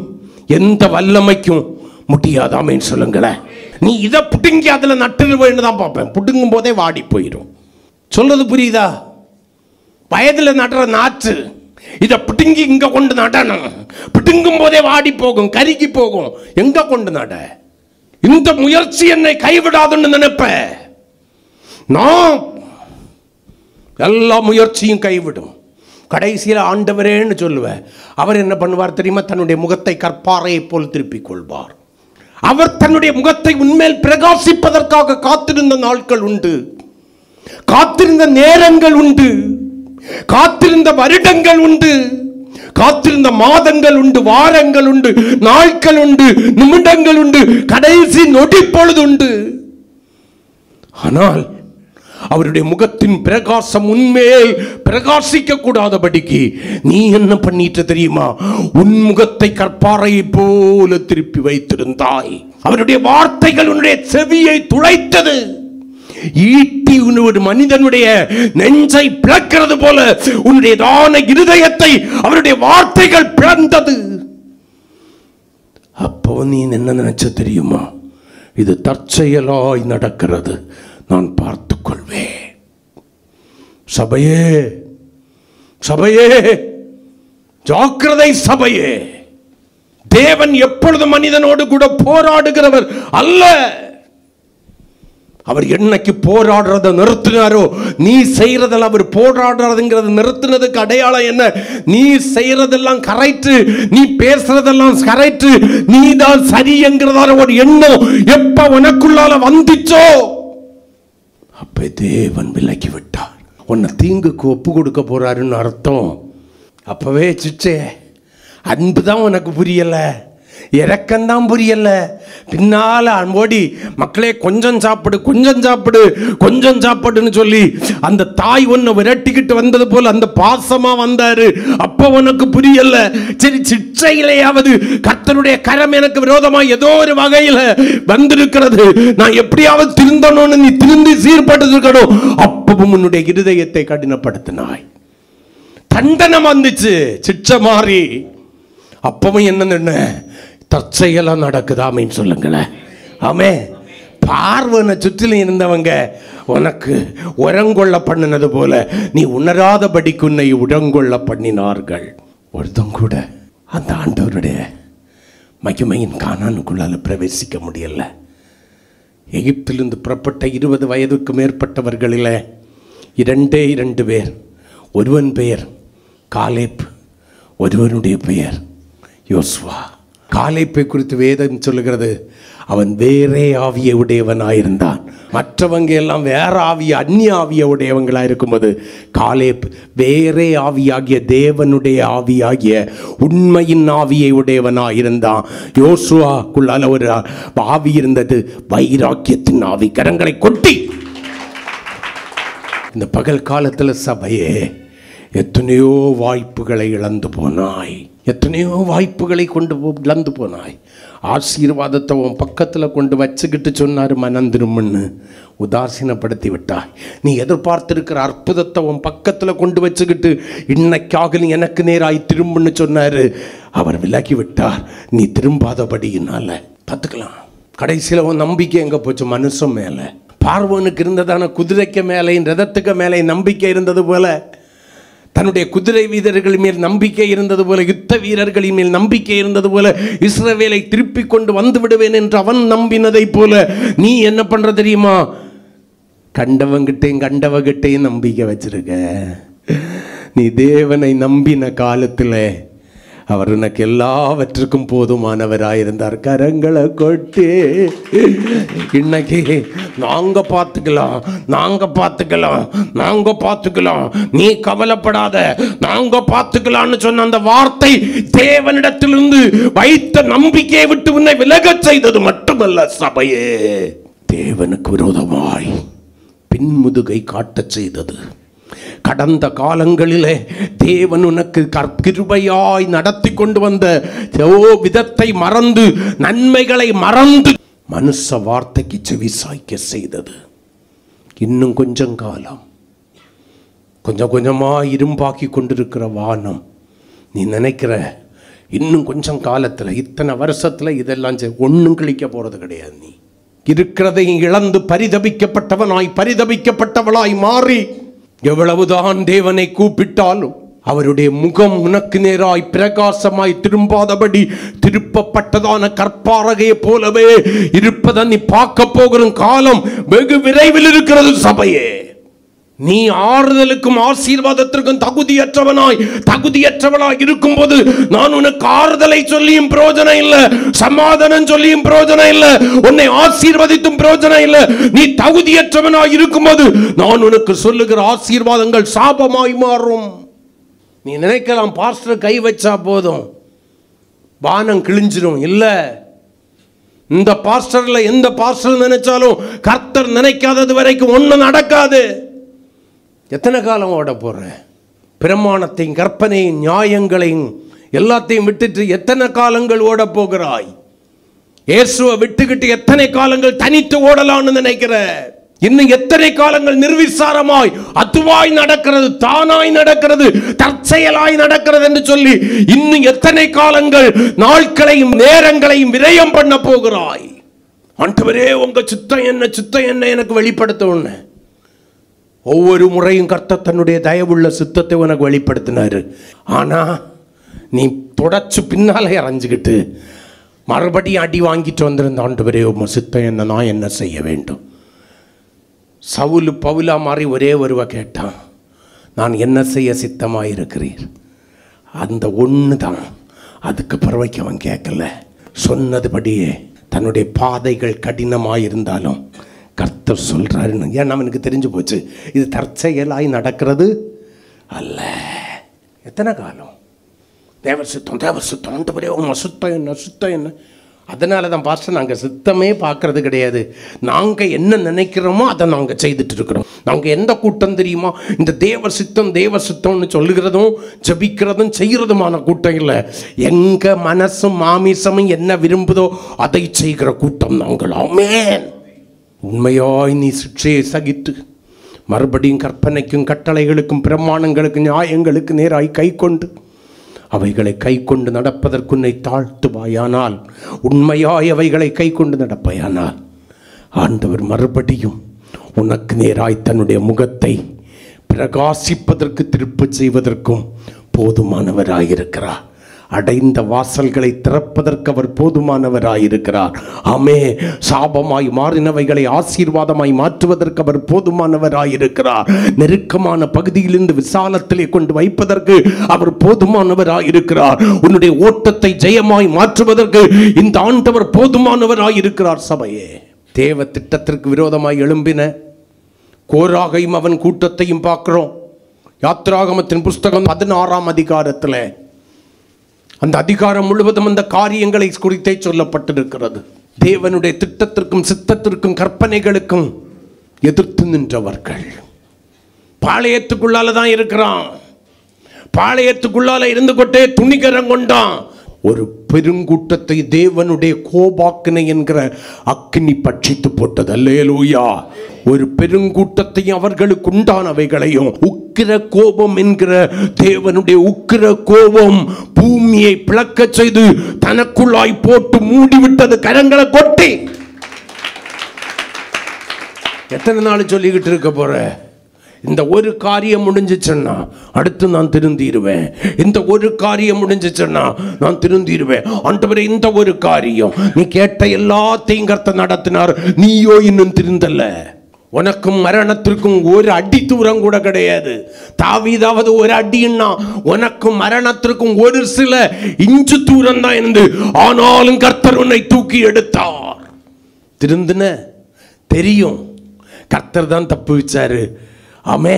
எந்த வல்லமைக்கும் முடியாது. ஆமென் சொல்லுங்களேன். நீ இதை புடுங்கி அதுல நட்டுருவேன்னு தான் பார்ப்பேன். புடுங்கும் போதே வாடி போயிடும். சொல்றது புரியுதா? வயதுல நடுற நாற்று இதை பிடுங்கி இங்க கொண்டு நடணும். பிடுங்கும் போதே வாடி போகும், கருகி போகும். எங்க கொண்டு நட? இந்த முயற்சி என்னை கைவிடாதுன்னு நினைப்ப, நான் எல்லா முயற்சியும் கைவிடும். கடைசியில் ஆண்டவரேன்னு சொல்லுவேன். அவர் என்ன பண்ணுவார் தெரியுமா? தன்னுடைய முகத்தை கற்பாறையை போல் திருப்பிக் கொள்வார். அவர் தன்னுடைய முகத்தை உண்மையில் பிரகாசிப்பதற்காக காத்திருந்த நாட்கள் உண்டு, காத்திருந்த நேரங்கள் உண்டு, காத்திருந்த வருடங்கள் உண்டு, காத்திருந்த மாதங்கள் உண்டு, வாரங்கள் உண்டு, நாட்கள் உண்டு, நிமிடங்கள் உண்டு, கடைசி நொடி பொழுது உண்டு. ஆனால் அவருடைய முகத்தின் பிரகாசம் உண்மையில் பிரகாசிக்க கூடாதபடிக்கு நீ என்ன பண்ணிட்டு தெரியுமா? உன் முகத்தை கற்பாறையை போல திருப்பி வைத்திருந்தாய். அவருடைய வார்த்தைகள் உன்னுடைய செவியை துளைத்தது. ஈட்டி ஒரு மனிதனுடைய நெஞ்சை பிளக்கிறது போல உன்னுடைய தான இருதயத்தை அவருடைய வார்த்தைகள் பிளந்தது. அப்போ நீ என்ன நினைச்ச தெரியுமா? இது தற்செயலாய் நடக்கிறது, நான் பார்த்துக் கொள்வேன். சபையே, சபையே, ஜாக்கிரதை சபையே. தேவன் எப்பொழுது மனிதனோடு கூட போராடுகிறவர் அல்ல. அவர் என்னைக்கு போராடுறத நிறுத்தினாரோ, நீ செய்யறதில் அவர் போராடுறதுங்கிறது நிறுத்தினதுக்கு அடையாளம் என்ன? நீ செய்யறதெல்லாம் கரெக்ட், நீ பேசுறதெல்லாம் கரெக்ட், நீ தான் சரி என்கிறதால ஒரு எண்ணம் எப்ப உனக்குள்ளால வந்துச்சோ அப்ப தேவன் விலக்கி விட்டார். உன்னை தீங்குக்கு ஒப்பு கொடுக்க போறாருன்னு அர்த்தம். அப்பவே சிச்சே, அன்பு தான் உனக்கு புரியல, இறக்கம்தான் புரியல. பின்னால ஓடி மக்களே கொஞ்சம் சாப்பிடு, கொஞ்சம் சாப்பிடு, கொஞ்சம் சாப்பிடுன்னு சொல்லி அந்த தாய் ஒன்ன விரட்டிக்கிட்டு வந்தது போல அந்த பாசமா வந்தாரு. அப்ப உனக்கு புரியல. சரி, சிற்றையிலேயாவது கர்த்தருடைய கரம் எனக்கு விரோதமா ஏதோ ஒரு வகையில வந்திருக்கிறது, நான் எப்படியாவது திருந்தணும்னு நீ திருந்தி சீர்பட்டு இருக்கணும். அப்பவும் உன்னுடைய இருதயத்தை கடினப்படுத்தினாய். தண்டனை வந்துச்சு, சிற்றை மாறி. அப்பவும் என்ன தற்செயலா நடக்குதா? ஆமென் சொல்லுங்களேன். ஆமே. பார்வனை சுற்றிலும் இருந்தவங்க உனக்கு உரங்கொள்ள பண்ணினது போல நீ உணராதபடிக்கு உன்னை உடங்கொள்ள பண்ணினார்கள். ஒருத்தம் கூட அந்த ஆண்டவருடைய மகிமையின் கானானுக்குள்ளால பிரவேசிக்க முடியல. எகிப்திலிருந்து புறப்பட்ட 20 வயதுக்கு மேற்பட்டவர்களில் 2 பேர். ஒருவன் பெயர் காலேப், ஒருவனுடைய பெயர் யோசுவா. காலேப்பை குறித்து வேதம் சொல்லுகிறது, அவன் வேறே ஆவியை உடையவனாயிருந்தான். மற்றவங்க எல்லாம் வேற ஆவிய, அந்நிய ஆவிய உடையவங்களாக இருக்கும்போது காலேப் வேறே ஆவியாகிய தேவனுடைய ஆவியாகிய உண்மையின் ஆவியை உடையவனாயிருந்தான். யோசுவாக்குள்ளால ஒரு ஆவி இருந்தது, வைராக்கியத்தின் ஆவி. கரங்களை கொட்டி இந்த பகல் காலத்தில் சபையே, எத்தனையோ வாய்ப்புகளை இழந்து போனாய், எத்தனையோ வாய்ப்புகளை இழந்து போனாய். ஆசீர்வாதத்தை உன் பக்கத்தில் கொண்டு வச்சுக்கிட்டு சொன்னார் மனம் திரும்புன்னு, உதாசீனப்படுத்தி விட்டாய். நீ எதிர்பார்த்திருக்கிற அற்புதத்தை உன் பக்கத்தில் கொண்டு வச்சுக்கிட்டு இன்னைக்காக நீ எனக்கு நேராய் திரும்புன்னு சொன்னார், அவர் விலகி விட்டார். நீ திரும்பாதபடியினால பார்த்துக்கலாம். கடைசியில் உன் நம்பிக்கை எங்கே போச்சு? மனுஷன் மேலே. பார்வோனுக்கு இருந்ததான குதிரைக்கு மேலேயும் ரதத்துக்கு மேலே நம்பிக்கை இருந்தது போல, தன்னுடைய குதிரை வீரர்கள் மேல் நம்பிக்கை இருந்தது போல, யுத்த வீரர்களின் மேல் நம்பிக்கை இருந்தது போல, இஸ்ரவேலை திருப்பிக் கொண்டு வந்து விடுவேன் என்று அவன் நம்பினதை போல நீ என்ன பண்ற தெரியுமா? கண்டவங்கிட்டையும் நம்பிக்கை வச்சிருக்க. நீ தேவனை நம்பின காலத்தில் அவர் உனக்கு எல்லாவற்றுக்கும் போதுமானவராயிருந்தார். கரங்களை கொட்டி இன்னைக்கு நாங்க பார்த்துக்கலாம், நாங்க பார்த்துக்கலாம், நாங்க பார்த்துக்கலாம், நீ கவலைப்படாத, நாங்க பார்த்துக்கலாம்னு சொன்ன அந்த வார்த்தை தேவனிடத்திலிருந்து வைத்த நம்பிக்கையை விட்டு உன்னை விலகச் செய்தது மட்டுமல்ல, சபையே, தேவனுக்கு விரோதமாய் பின்முதுகை காட்டச் செய்தது. கடந்த காலங்களிலே தேவன் உனக்கு கிருபையாய் நடத்தி கொண்டு வந்த விதத்தை மறந்து, நன்மைகளை மறந்து மனுஷ வார்த்தைக்கு செவிசாய்க்க செய்தது. இன்னும் கொஞ்சம் காலம், கொஞ்சம் கொஞ்சமாக இரும்பாக்கி கொண்டிருக்கிற வானம், நீ நினைக்கிற இன்னும் கொஞ்சம் காலத்தில், இத்தனை வருஷத்தில் இதெல்லாம் ஒன்றும் கிழிக்க போகிறது கிடையாது. நீ இருக்கிறதை இழந்து பரிதபிக்கப்பட்டவளாய் மாறி எவ்வளவுதான் தேவனை கூப்பிட்டாலும் அவருடைய முகம் உனக்கு நேராய் பிரகாசமாய் திரும்பாதபடி திருப்பப்பட்டதான கற்பாரகையை போலவே இருப்பதை நீ பார்க்க போகிற காலம் வெகு விரைவில் இருக்கிறது. சபையே, நீ ஆறுதலுக்கும் ஆசீர்வாதத்திற்கும் தகுதியற்றவனாய் இருக்கும் போது நான் உனக்கு ஆறுதலை சொல்லியும் பிரயோஜனம் இல்லை, சமாதானம் சொல்லியும் பிரயோஜனம் இல்லை, உன்னை ஆசீர்வதித்தும் பிரயோஜனம் இல்லை. நீ தகுதியற்றவனாய் இருக்கும் போது நான் உனக்கு சொல்லுகிற ஆசீர்வாதங்கள் சாபமாய் மாறும். நீ நினைக்கலாம், பாஸ்டர் கை வச்சா போதும் வானம் கிழிஞ்சிரும். இல்லை, இந்த பாஸ்டர்ல எந்த பாஸ்டர் நினைச்சாலும் கர்த்தர் நினைக்காதது வரைக்கும் ஒன்றும் நடக்காது. எத்தனை காலம் ஓட போற? பிரமாணத்தையும் கற்பனையும் நியாயங்களையும் எல்லாத்தையும் விட்டுட்டு எத்தனை காலங்கள் ஓட போகிறாய்? இயேசுவை விட்டுக்கிட்டு எத்தனை காலங்கள் தனித்து ஓடலாம்னு நினைக்கிற? இன்னும் எத்தனை காலங்கள் நிர்விசாரமாய் அதுவாய் நடக்கிறது, தானாய் நடக்கிறது, தற்செயலாய் நடக்கிறது என்று சொல்லி இன்னும் எத்தனை காலங்கள் நாட்களையும் நேரங்களையும் விரயம் பண்ண போகிறாய்? ஆண்டவரே, உங்க சித்தம் என்ன எனக்கு வெளிப்படுத்த. ஒவ்வொரு முறையும் கர்த்தர் தன்னுடைய தயவுள்ள சித்தத்தை உனக்கு வெளிப்படுத்தினாரு. ஆனா நீ தொடச்சு பின்னாலே அரைஞ்சுக்கிட்டு மறுபடியும் அடி வாங்கிட்டு வந்திருந்த, ஆண்டவரே உங்க சித்தம் என்ன, நான் என்ன செய்ய வேண்டும்? சவுலு பவுலா மாதிரி ஒரே ஒருவ கேட்டான், நான் என்ன செய்ய சித்தமாக இருக்கிறீர்? அந்த ஒன்று தான். அதுக்கு பிறவைக்கு அவன் கேட்கல. சொன்னதுபடியே தன்னுடைய பாதைகள் கடினமாக இருந்தாலும் கர்த்தர் சொல்றாருன்னு. ஏன் அவனுக்கு தெரிஞ்சு போச்சு, இது தற்செயலாய் நடக்கிறது அல்ல. எத்தனை காலம் தேவர் சித்தம் ஆண்டவரே உங்க சுத்தம் என்ன. அதனால தான் பாஸ்டர் நாங்கள் சித்தமே பார்க்கறது கிடையாது. நாங்கள் என்ன நினைக்கிறோமோ அதை நாங்கள் செய்துட்டு இருக்கிறோம். நாங்கள் எந்த கூட்டம் தெரியுமா? இந்த தேவ சித்தம்னு சொல்லுகிறதும் ஜபிக்கிறதும் செய்கிறதுமான கூட்டம் இல்லை. எங்கள் மனசும் மாமிசமும் என்ன விரும்புதோ அதை செய்கிற கூட்டம் நாங்கள். ஆமென். உண்மையாய் நீ சிக்ஷையை சகித்து மறுபடியும் கற்பனைக்கும் கட்டளைகளுக்கும் பிரமாணங்களுக்கும் நியாயங்களுக்கு நேராய் கை கொண்டு அவைகளை கை கொண்டு நடப்பதற்கு உன்னை தாழ்த்துவாயானால், உண்மையாய் அவைகளை கை கொண்டு நடப்பாயானால், ஆண்டவர் மறுபடியும் உனக்கு நேராய் தன்னுடைய முகத்தை பிரகாசிப்பதற்கு திருப்பு செய்வதற்கும் போதுமானவராயிருக்கிறார். அடைந்த வாசல்களை திறப்பதற்கு அவர் போதுமானவராயிருக்கிறார். ஆமே. சாபமாய் மாறினவைகளை ஆசீர்வாதமாய் மாற்றுவதற்கு அவர் போதுமானவராயிருக்கிறார். நெருக்கமான பகுதியிலிருந்து விசாலத்திலே கொண்டு வைப்பதற்கு அவர் போதுமானவராயிருக்கிறார். உன்னுடைய ஓட்டத்தை ஜெயமாய் மாற்றுவதற்கு இந்த ஆண்டவர் போதுமானவராயிருக்கிறார். சபையே, தேவ திட்டத்திற்கு விரோதமாய் எழும்பின கோராகையும் அவன் கூட்டத்தையும் பார்க்கிறோம். யாத்ராகமத்தின் புஸ்தகம் 16ஆம் அதிகாரத்தில் அந்த அதிகாரம் முழுவதும் அந்த காரியங்களை குறித்தே சொல்லப்பட்டிருக்கிறது. தேவனுடைய திட்டத்திற்கும் சித்தத்திற்கும் கற்பனைகளுக்கும் எதிர்த்து நின்றவர்கள். பாளையத்துக்குள்ளால தான் இருக்கிறான். பாளையத்துக்குள்ளால இருந்து கொண்டே துணிகரம் கொண்டான். ஒரு பெருங்கூட்டத்தை தேவனுடைய கோபாக்கினை என்கிற அக்கினி பட்சித்து போட்டது. அல்லேலூயா. ஒரு பெருங்கூட்டத்தையும் அவர்களுக்கு உண்டானவைகளையும் உக்கிர கோபம் என்கிற தேவனுடைய உக்கிர கோபம் பூமியை பிளக்க செய்து தனக்குள்ளாய் போட்டு மூடிவிட்டது. கரங்களை கொட்டி எத்தனை நாள் சொல்லிக்கிட்டு இருக்க போற? இந்த ஒரு காரியம் முடிஞ்சிச்சுன்னா அடுத்து நான் திருந்திடுவேன். இந்த ஒரு காரியம் முடிஞ்சிச்சுன்னா நான் திருந்திடுவேன். ஆண்டவரே, இந்த ஒரு காரியம் நீ கேட்ட எல்லாத்தையும் கர்த்தர் நடத்தினார், நீயோ இன்னும் திருந்தல. உனக்கும் மரணத்திற்கும் ஒரு அடி தூரம் கூட கிடையாது. தாவீதாவது ஒரு அடின்னா உனக்கும் மரணத்திற்கும் ஒரு சில இன்ச்சு தூரம் தான் இருந்து, ஆனாலும் கர்த்தர் உன்னை தூக்கி எடுத்தார். திருந்துன தெரியும், கர்த்தர் தான் தப்பு வச்சாரு. ஆமே,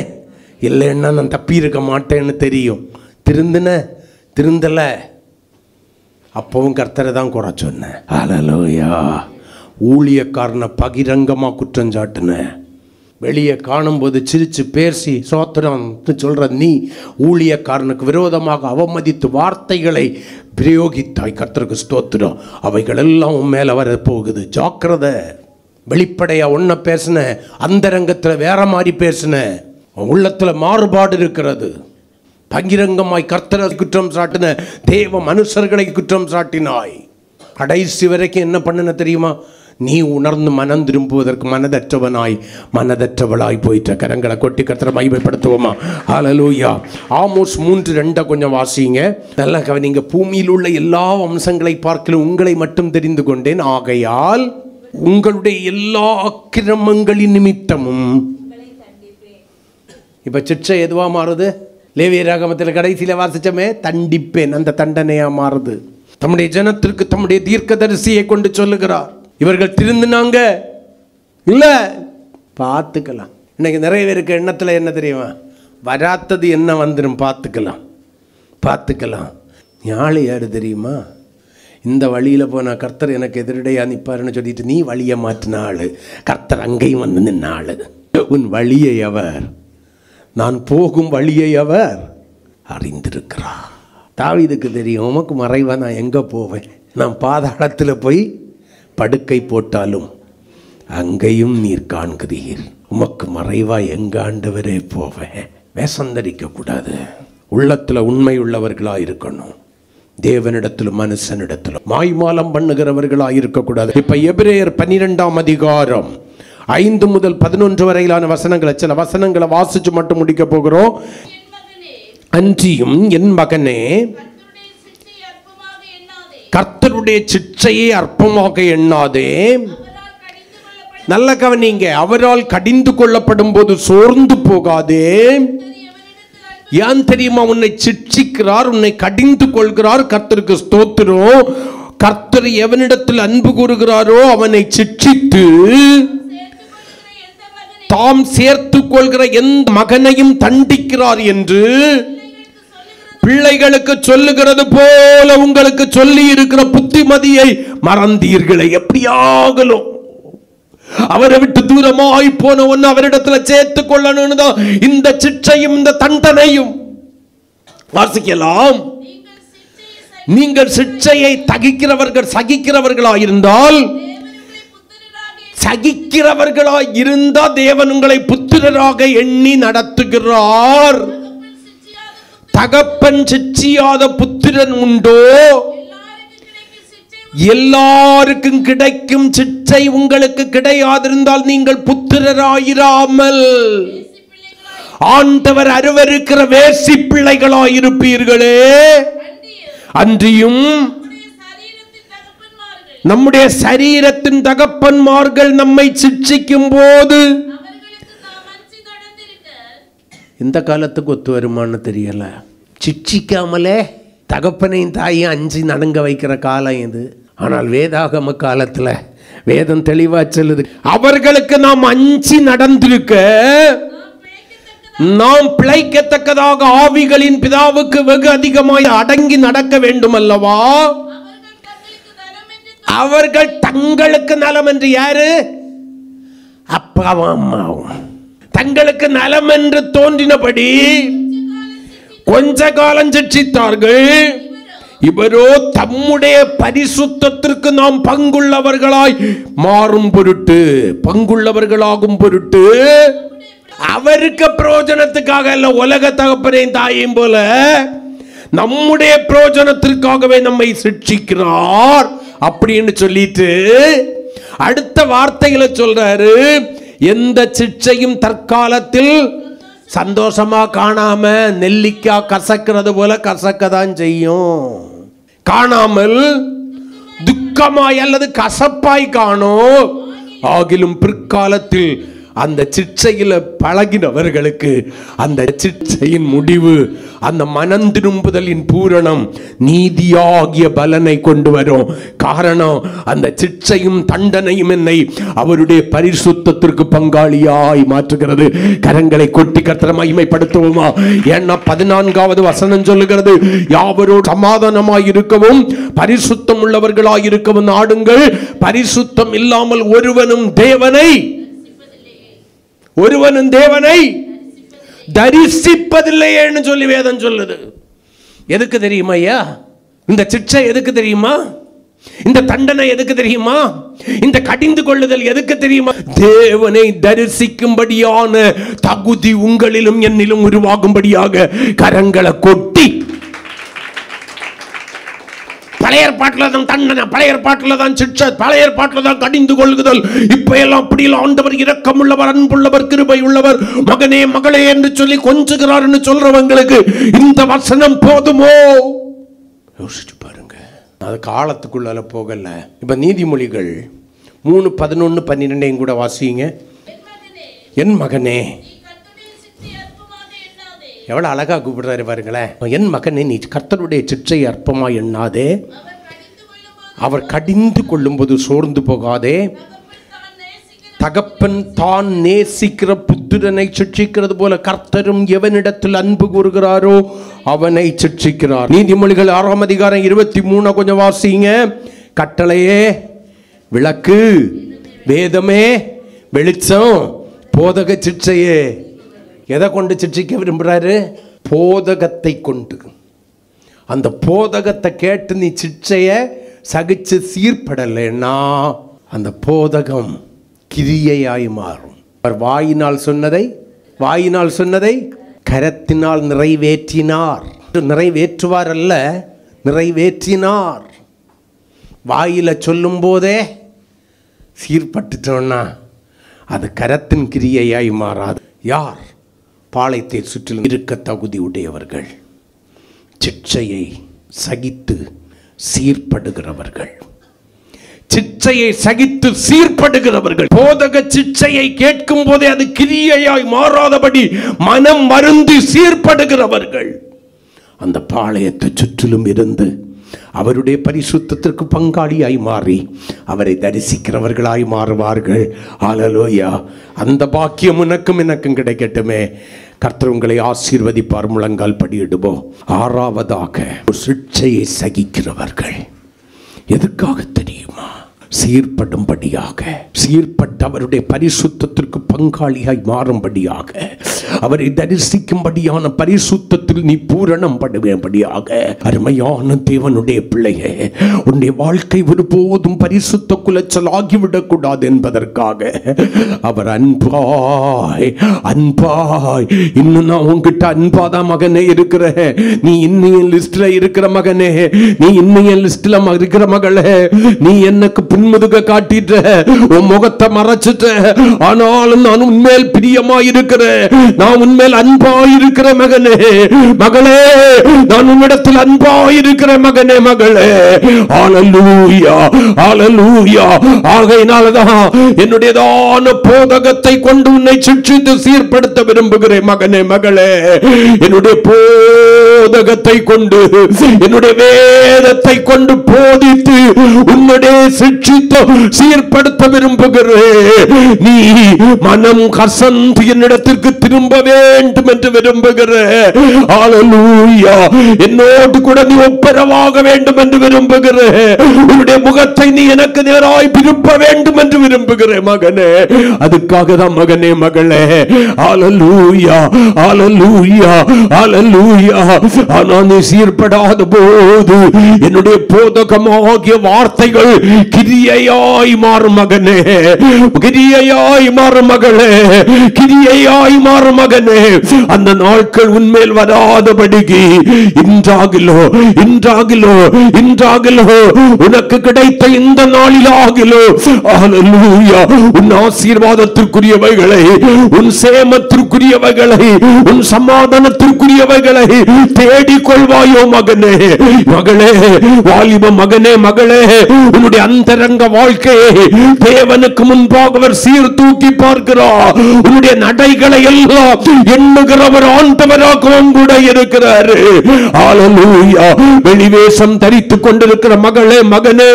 இல்லைன்னா நான் தப்பி இருக்க மாட்டேன்னு தெரியும். திருந்தல, அப்பவும் கர்த்தரை தான் குறை சொன்னேன். ஹல்லேலூயா. ஊழியக்காரனை பகிரங்கமாக குற்றம் சாட்டின. வெளியே காணும்போது சிரிச்சு பேசி சோத்திரம் சொல்ற நீ ஊழியக்காரனுக்கு விரோதமாக அவமதித்து வார்த்தைகளை பிரயோகித்தாய். கர்த்தருக்கு ஸ்தோத்திரம். அவைகள் எல்லாம் உன் மேல வர போகுது. ஜாக்கிரதை. வெளிப்படையா ஒன்ன பேசின, அந்தரங்கத்தில் வேற மாதிரி பேசின, உள்ளத்துல மாறுபாடு இருக்கிறது. பகிரங்கமாய் கர்த்தரை குற்றம் சாட்டின, தேவ மனுஷர்களை குற்றம் சாட்டினாய். கடைசி வரைக்கும் என்ன பண்ணன தெரியுமா? நீ உணர்ந்து மனம் திரும்புவதற்கு மனதற்றவளாய் போயிட்ட. கரங்களை கொட்டி கர்த்தரை மகிமைப்படுத்துவோமா? ஹல்லேலூயா. ஆமோஸ் 3:2 கொஞ்சம் வாசிங்க. நல்லா கவனிங்க. பூமியில் உள்ள எல்லா வம்சங்களை பார்க்கலும் உங்களை மட்டும் தெரிந்து கொண்டேன், ஆகையால் உங்களுடைய எல்லா அக்கிரமங்களின் நிமித்தமும். இப்ப சிட்சை எதுவா மாறுது? லேவியராகமத்தில் கடைசியில் வாசிச்சமே, தண்டிப்பேன். அந்த தண்டனையா மாறுது. தம்முடைய ஜனத்திற்கு தம்முடைய தீர்க்கதரிசியை கொண்டு சொல்லுகிறார். இவர்கள் திருந்தினாங்க இல்ல, பார்த்துக்கலாம். இன்னைக்கு நிறைய பேருக்கு எண்ணத்தில் என்ன தெரியுமா? வராத்தது என்ன வந்துடும், பார்த்துக்கலாம். ஞாழி யாரு தெரியுமா? இந்த வழியில் போனால் கர்த்தர் எனக்கு எதிரடையா நிற்பாருன்னு சொல்லிட்டு நீ வழியை மாற்றின ஆள், கர்த்தர் அங்கேயும் வந்து நின்ன ஆள். உன் வழியை அவர், நான் போகும் வழியை அவர் அறிந்திருக்கிறார். தாவீதுக்கு தெரியும், உமக்கு மறைவா நான் எங்கே போவேன்? நான் பாதாளத்தில் போய் படுக்கை போட்டாலும் அங்கேயும் நீர் காண்கிறீர். உமக்கு மறைவா எங்க ஆண்டவரே போவேன். வேசந்தரிக்க கூடாது. உள்ளத்துல உண்மை உள்ளவர்களா இருக்கணும். தேவனிடத்திலும் மனுஷனிடத்திலும் மாய்மாலம் பண்ணுகிறவர்களா இருக்கக்கூடாது. இப்ப எபிரேயர் 12ஆம் அதிகாரம் 5 முதல் 11 வரையிலான வசனங்களை, சில வசனங்களை வாசிச்சு மட்டும் முடிக்க போகிறோம். அன்றியும் என் மகனே, கர்த்தருடைய சிட்சையை அற்பமாக எண்ணாதே. நல்ல கவனிங்க. அவரால் கடிந்து கொள்ளப்படும் போது சோர்ந்து போகாதே. ஏன் தெரியுமா? உன்னை சிட்சிக்கிறார், உன்னை கடிந்து கொள்கிறார். கர்த்தருக்கு ஸ்தோத்திரம். கர்த்தர் எவனிடத்தில் அன்பு கூறுகிறாரோ அவனை சிட்சித்து தாம் சேர்த்து கொள்கிற எந்த மகனையும் தண்டிக்கிறார் என்று பிள்ளைகளுக்கு சொல்லுகிறது போல உங்களுக்கு சொல்லி இருக்கிற புத்திமதியை மறந்தீர்களே. எப்படியாகலும் அவரை விட்டு தூரமாய் போன ஒன்னு அவரிடத்துல சேர்த்து கொள்ளணும் தான் இந்த சிட்சையும் இந்த தண்டனையும். வாசிக்கலாம். நீங்கள் சிட்சையை சகிக்கிறவர்களாயிருந்தால் தேவன் உங்களை புத்திரராக எண்ணி நடத்துகிறார். தகப்பன் சிட்சியாத புத்திரன் உண்டோ? எல்லாருக்கும் கிடைக்கும் சிட்சை உங்களுக்கு கிடையாதிருந்தால் நீங்கள் புத்திரராயிராமல் ஆண்டவர் அருவருக்கிற வேசி பிள்ளைகளாயிருப்பீர்களே. அன்றியும் நம்முடைய சரீரத்தின் தகப்பன்மார்கள் நம்மை சிட்சிக்கும் போது இந்த காலத்துக்கு ஒத்து வருமானு தெரியல. சிட்சிக்காமலே தகப்பனையும் தாயும் அஞ்சு நடுங்க வைக்கிற காலம் இது. ஆனால் வேதாகம காலத்துல வேதம் தெளிவா சொல்லுது, அவர்களுக்கு நாம் அஞ்சி நடந்திருக்க நாம் பிழைக்கத்தக்கதாக ஆவிகளின் பிதாவுக்கு வெகு அதிகமாய் அடங்கி நடக்க வேண்டும் அல்லவா? அவர்கள் தங்களுக்கு நலம் என்று, யாரு? அப்பாவும் அம்மாவும் தங்களுக்கு நலம் என்று தோன்றினபடி கொஞ்ச காலம் சிட்சித்தார்கள். இவரோ தம்முடைய பரிசுத்தத்திற்கு நாம் பங்குள்ளவர்களாய் மாறும் பொருட்டு, பங்குள்ளவர்களாகும் பொருட்டு, அவருக்கு பிரயோஜனத்துக்காக அல்ல, உலக தகப்பனையும் தாயையும் போல நம்முடைய பிரயோஜனத்திற்காகவே நம்மை சிட்சிக்கிறார் அப்படின்னு சொல்லிட்டு அடுத்த வார்த்தைகளை சொல்றாரு. எந்த சிட்சையும் தற்காலத்தில் சந்தோஷமா காணாம நெல்லிக்காய் கசக்கிறது போல கசக்கதான் செய்யும். காணாமல் துக்கமாய் அல்லது கசப்பாய் காணும். ஆகிலும் பிற்காலத்தில் அந்த சிட்சையில பழகினவர்களுக்கு அந்த சிட்சையின் முடிவு, அந்த மனம் திரும்புதலின் பூரணம், நீதியாகிய பலனை கொண்டு வரும். காரணம், அந்த சிட்சையும் தண்டனையும் என்னை அவருடைய பரிசுத்தத்திற்கு பங்காளியாய் மாற்றுகிறது. கரங்களை கொட்டி கர்த்தரை மகிமைப்படுத்துவோமா? ஏன்னா 14வது வசனம் சொல்லுகிறது, யாவரோடு சமாதானமாய் இருக்கவும் பரிசுத்தம் உள்ளவர்களாய் இருக்கவும் நாடுங்கள். பரிசுத்தம் இல்லாமல் ஒருவனும் தேவனை ஒருவனும் தேவனை தரிசிப்பதில்லையேன்னு சொல்லி வேதம் சொல்லுது. எதுக்கு தெரியுமா ஐயா இந்த சிக்ஷை? எதுக்கு தெரியுமா இந்த தண்டனை? எதுக்கு தெரியுமா இந்த கடிந்து கொள்ளுதல்? எதுக்கு தெரியுமா? தேவனை தரிசிக்கும்படியான தகுதி உங்களிலும் என்னிலும் உருவாகும்படியாக கரங்களை கொட்டி. பழைய ஏற்பாட்டில் தான் தண்டனை, பழைய ஏற்பாட்டில் தான் சிக்ஷை, பழைய ஏற்பாட்டில் தான் கடிந்து கொள்ளுதல். இப்ப எல்லாம் அப்படி எல்லாம் ஆண்டவர் இரக்கமுள்ளவர், அன்புள்ளவர், கிருபை உள்ளவர், மகனே மகளே என்று சொல்லி கொஞ்சுகிறார் சொல்றவங்களுக்கு இந்த வசனம் போதுமோ? யோசிச்சு பாருங்க. அது காலத்துக்குள்ள போகல. இப்ப நீதிமொழிகள் 3:11-12 கூட வாசிங்க. என் மகனே, எவ்வளவு அழகா கூப்பிடுறாரு பாருங்களேன். என் மகனே, நீ கர்த்தருடைய சிக்ஷை அற்பமா எண்ணாதே, அவர் கடிந்து கொள்ளும்போது சோர்ந்து போகாதே. தகப்பன் தான் நேசிக்கிற புத்திரனை சிட்சிக்கிறது போல கர்த்தரும் எவனிடத்தில் அன்பு கூறுகிறாரோ அவனை சிட்சிக்கிறார். நீதிமொழிகள் 6:23 கொஞ்சம் வாசிங்க. கட்டளையே விளக்கு, வேதமே வெளிச்சம், போதக சிட்சையே. எதை கொண்டு சிட்சிக்க விரும்புகிறாரு? போதகத்தை கொண்டு. அந்த போதகத்தை கேட்டு நீ சிட்சைய சகிச்சு சீர்படலைன்னா அந்த போதகம் கிரியையாய் மாறும். அவர் வாயினால் சொன்னதை கரத்தினால் நிறைவேற்றினார். நிறைவேற்றுவார் அல்ல, நிறைவேற்றினார். வாயில சொல்லும் போதே சீர்பட்டுட்டோன்னா அது கரத்தின் கிரியையாய் மாறாது. யார் பாளையத்தை சுற்றிலும் இருக்க தகுதி உடையவர்கள்? சிக்ஷையை சகித்து சீர்படுகிறவர்கள், சிக்ஷையை சகித்து சீர்படுகிறவர்கள். போதக சிக்ஷையை கேட்கும் போதே அது கிரியையாய் மாறாதபடி மனம் வருந்தி சீர்படுகிறவர்கள் அந்த பாளையத்தை சுற்றிலும் இருந்து அவருடைய பரிசுத்தத்திற்கு பங்காளியாய் மாறி அவரை தரிசிக்கிறவர்களாய் மாறுவார்கள். ஹல்லேலூயா. அந்த பாக்கியம் உனக்கும் எனக்கும் கிடைக்கட்டுமே. கர்த்தர் உங்களை ஆசீர்வதிப்பார். முழங்கால் படியிடுவோம். 6வதாக சிக்ஷையை சகிக்கிறவர்கள். எதுக்காக தெரியுமா? சீர்படும்படியாக, சீர்பட்டு அவருடைய பரிசுத்தத்திற்கு பங்காளியாய் மாறும்படியாக, அவரை தரிசிக்கும்படியான பரிசுத்தத்தில் நீ பூரணம் படுவேன்படியாக. அருமையான தேவனுடைய பிள்ளையே, உன்னுடைய வாழ்க்கை ஒருபோதும் பரிசுத்த குலைச்சல் ஆகிவிடக் கூடாது என்பதற்காக அவர் அன்பாய் இன்னும் நான் உன்கிட்ட அன்பாதான் மகனே இருக்கிறேன், நீ இன்னும் லிஸ்ட்ல இருக்கிற மகனே, நீ இன்னும் லிஸ்ட்ல இருக்கிற மகளே, நீ எனக்கு பின்முதுக காட்டிட்ட, உன் முகத்தை மறைச்சிட்ட, ஆனாலும் நான் உன்மேல் பிரியமாய் இருக்கிறேன், நான் உன்மேல் அன்பாய் இருக்கிற மகனே மகளே, நான் உன்னிடத்தில் அன்பாய் இருக்கிற மகனே மகளே. ஹல்லேலூயா, ஹல்லேலூயா. ஆகையினாலதான் என்னுடையதான போதகத்தை கொண்டு உன்னை சிட்சித்து சீர்படுத்த விரும்புகிறேன் மகனே மகளே. என்னுடைய போதகத்தை கொண்டு, என்னுடைய வேதத்தை கொண்டு போதித்து உன்னுடைய சிட்சித்து சீர்படுத்த விரும்புகிறேன். நீ மனம் கசந்து என்னிடத்திற்கு திரும்ப வேண்டும் என்று விரும்புகிறேன். ஹல்லேலூயா. என்னோடு கூட நீ ஒப்புரவாக வேண்டும் என்று விரும்புகிறேன். உன்னுடைய முகத்தை நீ எனக்கு நேராய் திருப்ப வேண்டும் என்று விரும்புகிறேன் மகனே. அதுக்காக தான் மகனே மகளே. ஹல்லேலூயா, ஹல்லேலூயா, ஹல்லேலூயா. ஆனா நீ சீர்படாத போது என்னுடைய போதகமாகிய வார்த்தைகள் கிரியையாய் மாறும் மகனே, கிரியையாய் மாறும் மகளே, கிரியையாய் மாறும் மகனே. அந்த நாட்கள் உன்மேல் வராதபடிக்கு இன்றாகிலோ இன்றாகிலோ இன்றாகிலோ உனக்கு கிடைத்த இந்த நாளிலாகிலோ ஹல்லேலூயா உன் ஆசீர்வாதத்திற்குரியவைகளை, உன் சேமத்திற்குரியவைகளை, உன் சமாதானத்திற்குரியவைகளை தேடிக்கொள்வாயோ மகனே மகளே. வாலிப மகனே மகளே, உன்னுடைய அந்தரங்க வாழ்க்கையை தேவனுக்கு முன்பாக அவர் சீர்தூக்கி பார்க்கிறார். உன்னுடைய நடைகளை எல்லாம் எண்ணுகிறவர் ஆண்டவராகவும் கூட இருக்கிறார். ஹல்லேலூயா. வெளிவேஷம் தரித்துக் கொண்டிருக்கிற மகளே மகனே,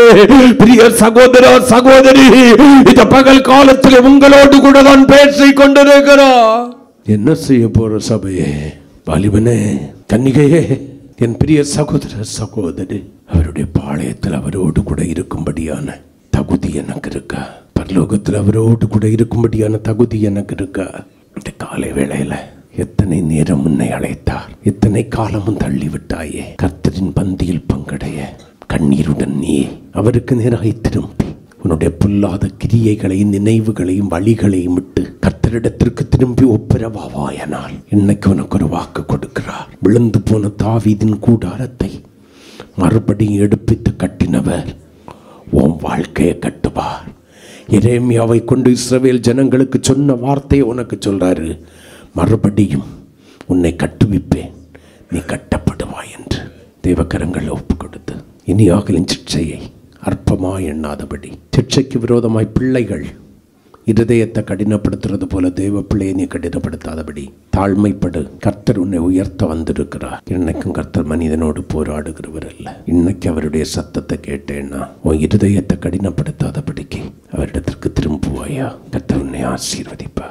பிரிய சகோதர சகோதரி, இந்த பகல் காலத்தில் உங்களோடு கூட தான் பேசிக் கொண்டிருக்கிறார். என்ன செய்ய போற சபையே, வாலிபனே, கன்னிகையே, என் பிரிய சகோதர சகோதரி, அவருடைய பாளையத்தில் அவரோடு கூட இருக்கும்படியான தகுதி எனக்கு இருக்கா? பரலோகத்தில் அவரோடு கூட இருக்கும்படியான தகுதி எனக்கு இருக்கா? இந்த காலை வேளையில எத்தனை நேரம் உன்னை அழைத்தார், எத்தனை காலமும் தள்ளிவிட்டாயே. கர்த்தரின் பந்தியில் பங்கடைய கண்ணீருடன் நீ அவருக்கு நேராய் திரும்பி உன்னுடைய பொல்லாத கிரியைகளையும் நினைவுகளையும் வழிகளையும் விட்டு கர்த்தரிடத்திற்கு திரும்பி ஒப்புரவாவாயனால் இன்னைக்கு உனக்கு ஒரு வாக்கு கொடுக்கிறார். விழுந்து போன தாவீதின் கூடாரத்தை மறுபடியும் எடுப்பித்து கட்டினவர் உன் வாழ்க்கையை கட்டுவார். எரேமியாவை கொண்டு இஸ்ரவேல் ஜனங்களுக்கு சொன்ன வார்த்தையை உனக்கு சொல்றாரு, மறுபடியும் உன்னை கட்டுவிப்பேன், நீ கட்டப்படுவாய் என்று. தேவக்கரங்களை ஒப்பு கொடுத்து இனியாகலின் சிக்ஷையை அற்பமாய் எண்ணாதபடி, சிக்ஷைக்கு விரோதமாய் பிள்ளைகள் இருதயத்தை கடினப்படுத்துறது போல தேவ பிள்ளையை நீ கடினப்படுத்தாதபடி தாழ்மைப்படு. கர்த்தர் உன்னை உயர்த்த வந்திருக்கிறார். இன்னைக்கும் கர்த்தர் மனிதனோடு போராடுகிறவர் அல்ல. இன்னைக்கு அவருடைய சத்தத்தை கேட்டேன்னா உன் இருதயத்தை கடினப்படுத்தாதபடிக்கு அவரிடத்திற்கு திரும்புவாயா. கர்த்தர் உன்னை ஆசீர்வதிப்பா.